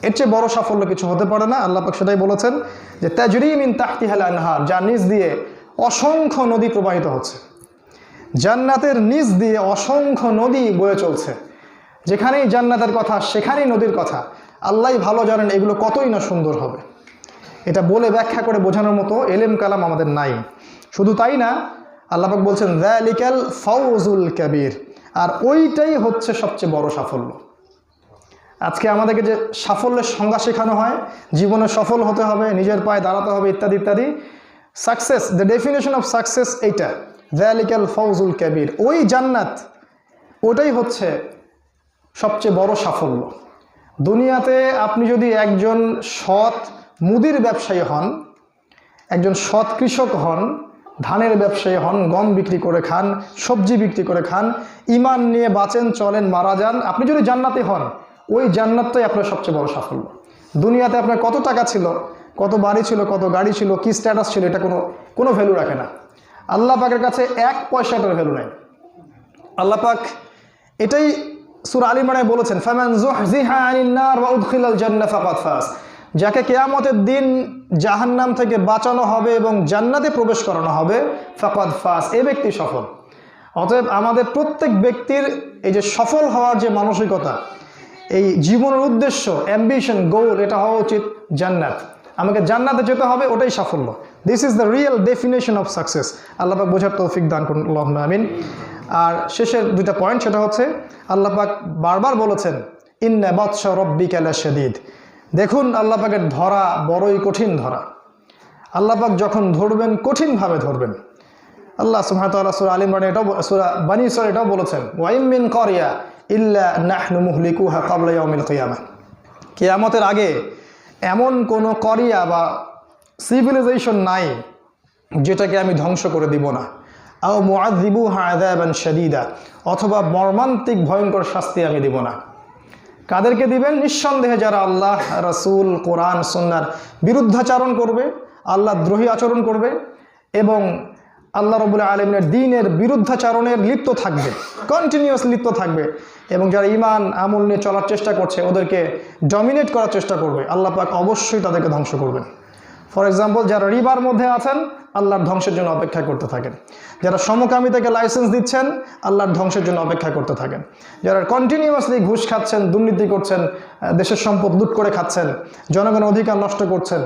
এর চেয়ে বড় সাফল্য কিছু হতে পারে না। আল্লাহ পাক সেটাই বলেছেন যে, তাজরি মিন তাহতিহাল আনহার, যার নিচ দিয়ে অসংখ্য নদী প্রবাহিত হচ্ছে। জান্নাতের নিচ দিয়ে অসংখ্য নদী বয়ে চলছে। যেখানেই জান্নাতের কথা, সেখানেই নদীর কথা। আল্লাহই ভালো জানেন এগুলো কতই না সুন্দর হবে। এটা বলে ব্যাখ্যা করে বোঝানোর মতো এলেম কালাম আমাদের নাই। শুধু তাই না, আল্লাহ পাক বলছেন যালিকাল ফাউজুল কাবীর, আর ওইটাই হচ্ছে সবচেয়ে বড় সাফল্য। আজকে আমাদেরকে যে সাফল্যের সংজ্ঞা শেখানো হয়, জীবনে সফল হতে হবে, নিজের পায়ে দাঁড়াতে হবে, ইত্যাদি ইত্যাদি, success, the definition of success এইটা, যালিকাল ফাউজুল কাবীর, ওই জান্নাত, ওটাই হচ্ছে সবচেয়ে বড় সাফল্য। দুনিয়াতে আপনি যদি একজন সৎ মুদির ব্যবসায়ী হন, একজন সৎ কৃষক হন, ধানের ব্যবসায়ী হন, গম বিক্রি করে খান, সবজি বিক্রি করে খান, ঈমান নিয়ে বাঁচেন, চলেন, মারা যান, আপনি যদি জান্নাতি হন, ওই জান্নাতটাই আপনার সবচেয়ে বড় সাফল্য। দুনিয়াতে আপনার কত টাকা ছিল, কত বাড়ি ছিল, কত গাড়ি ছিল, কি স্ট্যাটাস ছিল, এটা কোনো ভ্যালু রাখে না। আল্লাহ পাকের কাছে 1 পয়সাটার ভ্যালু নাই। আল্লাহ পাক এটাই সূরা আল ইমরানে বলেছেন, ফামান যুহজিহা আনিন নার ওয়া উদখিলাল জান্নাহ ফাকাদ ফাজ, যাকে কিয়ামতের দিন জাহান্নাম থেকে বাঁচানো হবে এবং জান্নাতে প্রবেশ করানো হবে, ফাকাদ ফাজ, এই ব্যক্তি সফল। অতএব আমাদের প্রত্যেক ব্যক্তির এই যে সফল হওয়ার যে মানসিকতা, এই জীবনের উদ্দেশ্য, অ্যাম্বিশন, গোল, এটা হওয়া উচিত জান্নাত। আমাকে জান্নাতে যেতে হবে, ওটাই সাফল্য। This is the real definition of success. Allah পাক বোঝার তৌফিক দান করুন, আল্লাহুম্মা আমিন। আর শেষের 2টা পয়েন্ট, সেটা হচ্ছে আল্লাহ পাক বারবার বলেছেন, ইন্না বাতশা রাব্বিকা লাশাদীদ, দেখুন আল্লাহ পাকের ধরা বড়ই কঠিন ধরা। আল্লাহ পাক যখন ধরবেন, কঠিনভাবে ধরবেন। আল্লাহ সুবহানাহু ওয়া তাআলা সূরা আল ইমরান, এটাও সূরা বানী ইসরাঈল এটাও বলেছেন, ওয়া ইম মিন ক্বরিয়া ইল্লা নাহনু মুহলিকুহা ক্বাবলা ইয়াউমিল কিয়ামাহ, কিয়ামতের আগে এমন কোনো করিয়া বা সিভিলাইজেশন নাই যেটাকে আমি ধ্বংস করে দিব না। আও মুআযযিবুহা আযাবান শাদীদা, অথবা মর্মান্তিক ভয়ঙ্কর শাস্তি আমি দিব না। কাদেরকে দিবেন? নিঃসন্দেহে যারা আল্লাহ, রাসূল, কোরআন, সুন্নাহর বিরুদ্ধাচরণ করবে, আল্লাহ দ্রোহী আচরণ করবে, এবং আল্লাহ রাব্বুল আলামিনের দ্বীনের বিরুদ্ধাচরণের লিপ্ত থাকবে, কন্টিনিউয়াস লিপ্ত থাকবে, এবং যারা ঈমান আমল নিয়ে চলার চেষ্টা করছে, ওদেরকে ডমিনেট করার চেষ্টা করবে, আল্লাহ পাক অবশ্যই তাদেরকে ধ্বংস করবেন। ফর এক্সাম্পল, যারা রিবার মধ্যে আছেন, আল্লাহর ধ্বংসের জন্য অপেক্ষা করতে থাকেন। যারা সমকামিতাকে লাইসেন্স দিচ্ছেন, আল্লাহর ধ্বংসের জন্য অপেক্ষা করতে থাকেন। যারা কন্টিনিউয়াসলি ঘুষ খাচ্ছেন, দুর্নীতি করছেন, দেশের সম্পদ লুট করে খাচ্ছেন, জনগণের অধিকার নষ্ট করছেন,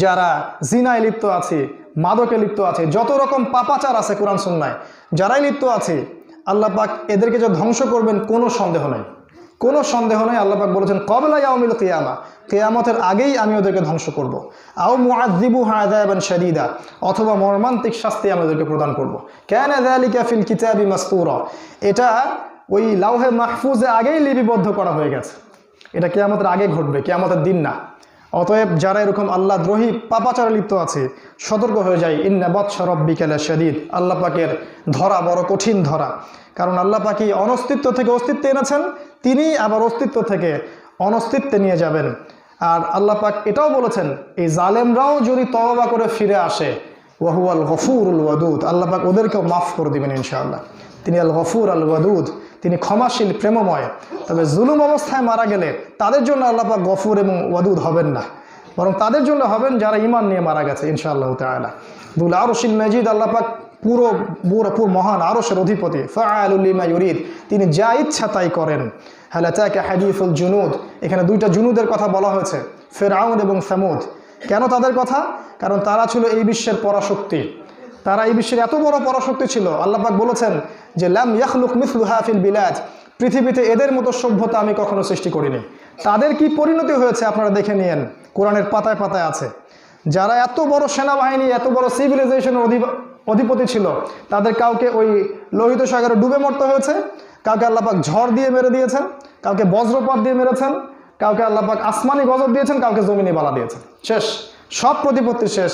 যারা জিনায় লিপ্ত আছে, মাদকে লিপ্ত আছে, যত রকম পাপাচার আছে কোরআন সুন্নায়, যারাই লিপ্ত আছে, আল্লাহ পাক এদেরকে যে ধ্বংস করবেন কোনো সন্দেহ নাই, কোনো সন্দেহ নেই, আল্লাহ পাক বলেছেন ক্বাবলা ইয়াউমিল কিয়ামা, কিয়ামতের আগেই আমি ওদেরকে ধ্বংস করব। আও মুআযযিবুহা আযাবান শাদীদা, অথবা মর্মান্তিক শাস্তি আমি ওদেরকে প্রদান করব। কানা যালিকা ফিল কিতাবি মাসতুরা, এটা ওই লাউহে মাহফুজে আগেই লিপিবদ্ধ করা হয়ে গেছে। এটা কিয়ামতের আগে ঘটবে, কিয়ামতের দিন না। অতএব যারা এরকম আল্লাহ দ্রোহী পাপাচারে লিপ্ত আছে, সতর্ক হয়ে যায়। ইন্না বাতশা রাব্বিকা লাশাদীদ, আল্লাহ পাকের ধরা বড় কঠিন ধরা। কারণ আল্লাহ পাকই অনস্তিত্ব থেকে অস্তিত্বে এনেছেন, তিনি আবার অস্তিত্ব থেকে অনস্তিত্বে নিয়ে যাবেন। আর আল্লাহ পাক এটাও বলেছেন, এই জালেমরাও যদি তওবা করে ফিরে আসে, ওয়াহুয়াল গফুরুল ওয়াদুদ, আল্লাহ পাক ওদেরকেও মাফ করে দিবেন ইনশাআল্লাহ। তিনি আল গফুর আল ওয়াদুদ, তিনি ক্ষমাশীল প্রেমময়। তবে জুলুম অবস্থায় মারা গেলে তাদের জন্য আল্লাহ পাক গফুর এবং ওয়াদুদ হবেন না, বরং তাদের জন্য হবেন যারা ঈমান নিয়ে মারা গেছে ইনশাআল্লাহ তাআলা। দুল আরশিল মাজিদ, আল্লাহ পাক পুরো মহান আরশের অধিপতি। ফাআলুল লিমা ইউরিদ, তিনি যা ইচ্ছা তাই করেন। হাল আতাকা হাদিসুল জুনুদ, এখানে দুইটা জুনুদের কথা বলা হয়েছে, ফিরআউন এবং সামুদ। কেন তাদের কথা? কারণ তারা ছিল এই বিশ্বের পরাশক্তি, তারা এই বিশ্বের এত বড় পরাশক্তি ছিল। আল্লাহ পাক বলেছেন যে লাম ইয়াখলুক মিসলুহা ফিল বিলাদ, পৃথিবীতে এদের মতো সভ্যতা আমি কখনো সৃষ্টি করিনি। তাদের কি পরিণতি হয়েছে আপনারা দেখে নিয়েন, কোরআনের পাতায় পাতায় আছে। যারা এত বড় সেনাবাহিনী, এত বড় সিভিলাইজেশনের অধিপতি ছিল, তাদের কাউকে ওই লোহিত সাগরে ডুবে মরতে হয়েছে, কাউকে আল্লাহ পাক ঝড় দিয়ে মেরে দিয়েছেন, কাউকে বজ্রপাত দিয়ে মেরেছেন, কাউকে আল্লাহ পাক আসমানি গজব দিয়েছেন, কাউকে জমিনে বালা দিয়েছেন। শেষ, সব প্রতিপত্তি শেষ।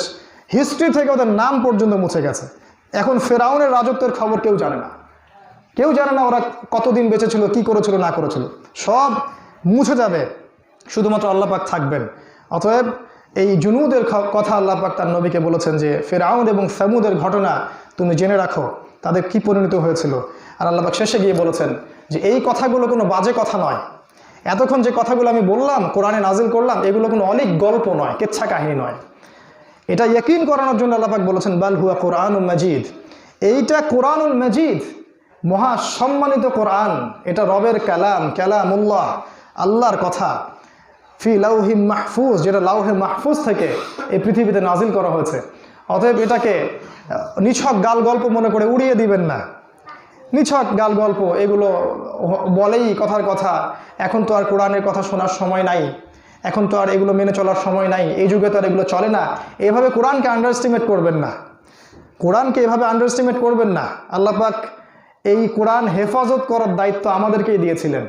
হিস্ট্রি থেকে ওদের নাম পর্যন্ত মুছে গেছে। এখন ফেরাউনের রাজত্বের খবর কেউ জানে না, কেউ জানে না ওরা কতদিন বেঁচে ছিল, কি করেছিল না করেছিল, সব মুছে যাবে, শুধুমাত্র আল্লাহ পাক থাকবেন। অতএব এই জুনুদের কথা আল্লাহ পাক তার নবীকে বলেছেন যে ফিরআউন এবং সামুদের ঘটনা তুমি জেনে রাখো, তাদের কি পরিণত হয়েছিল। আর আল্লাহ পাক শেষে গিয়ে বলেছেন যে এই কথাগুলো কোনো বাজে কথা নয়, এতক্ষণ যে কথাগুলো আমি বললাম, কোরআনে নাজিল করলাম, এগুলো কোনো অনেক গল্প নয়, কেচ্ছা কাহিনী নয়। এটা ইয়াকিন করানোর জন্য আল্লাহ পাক বলেছেন বাল হুয়া কোরআনুল মাজিদ, এইটা কোরআনুল মাজিদ, মহা সম্মানিত কোরআন। এটা রবের কালাম, কালামুল্লাহ, আল্লাহর কথা। ফি লাউহি মাহফুজ, যেটা লাউহে মাহফুজ থেকে এই পৃথিবীতে নাজিল করা হয়েছে। অতএব এটাকে নিছক গাল গল্প মনে করে উড়িয়ে দিবেন না। নিছক গাল গল্প, এগুলো বলেই কথার কথা। এখন তো আর কোরআনের কথা শোনার সময় নাই, এখন তো আর এগুলো মেনে চলার সময় নাই, এই যুগে তো আর এগুলো চলে না। এভাবে কোরআনকে আন্ডারএস্টিমেট করবেন না, কোরআনকে এভাবে আন্ডারএস্টিমেট করবেন না। আল্লাহ পাক এই কোরআন হেফাজত করার দায়িত্ব আমাদেরকেই দিয়েছিলেন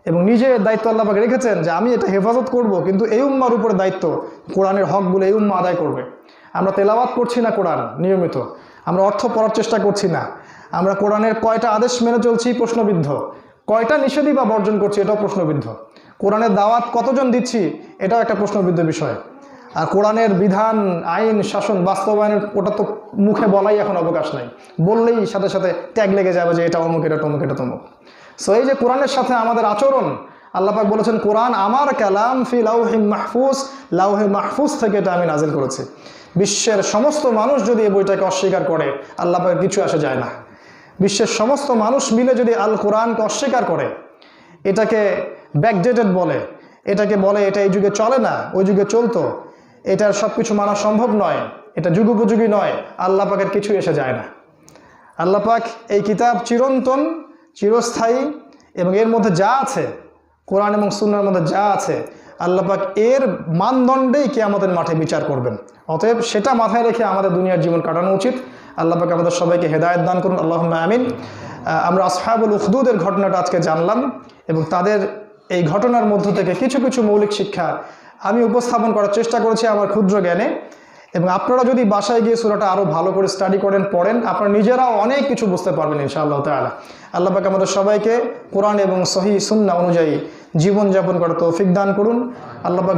এবং নিজে দায়িত্ব আল্লাহ পাক রেখেছেন যে আমি এটা হেফাজত করব, কিন্তু এই উম্মার উপরে দায়িত্ব কোরআনের হকগুলো এই উম্মা আদায় করবে। আমরা তেলাওয়াত করছি না কোরআন নিয়মিত, আমরা অর্থ পড়ার চেষ্টা করছি না, আমরা কোরআনের কয়টা আদেশ মেনে চলছি প্রশ্নবিদ্ধ, কয়টা নিষেধই বা বর্জন করছি এটাও প্রশ্নবিদ্ধ, কোরআনের দাওয়াত কতজন দিচ্ছি এটাও একটা প্রশ্নবিদ্ধ বিষয়। আর কোরআনের বিধান, আইন, শাসন বাস্তবায়নের ওটা তো মুখে বলাই এখন অবকাশ নাই, বললেই সাথে সাথে ট্যাগ লেগে যাবে যে এটা অমুক, এটা তমুক, এটা তমুক। সো এই যে কোরআনের সাথে আমাদের আচরণ, আল্লাহ পাক বলেছেন কোরআন আমার কালাম, ফি লাউহি মাহফুজ, লাউহে মাহফুজ থেকে এটা আমি নাজিল করেছি। বিশ্বের সমস্ত মানুষ যদি এই বইটাকে অস্বীকার করে, আল্লাহ পাকের কিছু আসে যায় না। বিশ্বের সমস্ত মানুষ মিলে যদি আল কোরআনকে অস্বীকার করে, এটাকে ব্যাকডেটেড বলে, এটাকে বলে এটা এই যুগে চলে না, ওই যুগে চলতো, এটার সব কিছু মানা সম্ভব নয়, এটা যুগোপযোগী নয়, আল্লাহ পাকের কিছু এসে যায় না। আল্লাহ পাক এই কিতাব চিরন্তন, চিরস্থায়ী, এবং এর মধ্যে যা আছে, কোরআন এবং সুন্নাহর মধ্যে যা আছে, আল্লাহ পাক এর মানদণ্ডেই কিয়ামতের মাঠে বিচার করবেন। অতএব সেটা মাথায় রেখে আমাদের দুনিয়ার জীবন কাটানো উচিত। আল্লাহ পাক আমাদের সবাইকে হেদায়েত দান করুন, আল্লাহুম্মা আমিন। আমরা আসহাবুল উখদুদের ঘটনাটা আজকে জানলাম এবং তাদের এই ঘটনার মধ্য থেকে কিছু কিছু মৌলিক শিক্ষা আমি উপস্থাপন করার চেষ্টা করেছি আমার ক্ষুদ্র জ্ঞানে। এবং আপনারা যদি বাসায় গিয়ে সূরাটা আরও ভালো করে স্টাডি করেন, পড়েন, আপনারা নিজেরাও অনেক কিছু বুঝতে পারবেন ইনশাআল্লাহ তাআলা। আল্লাহ পাক আমাদের সবাইকে কোরআন এবং সহিহ সুন্নাহ অনুযায়ী জীবনযাপন করার তৌফিক দান করুন। আল্লাহ পাক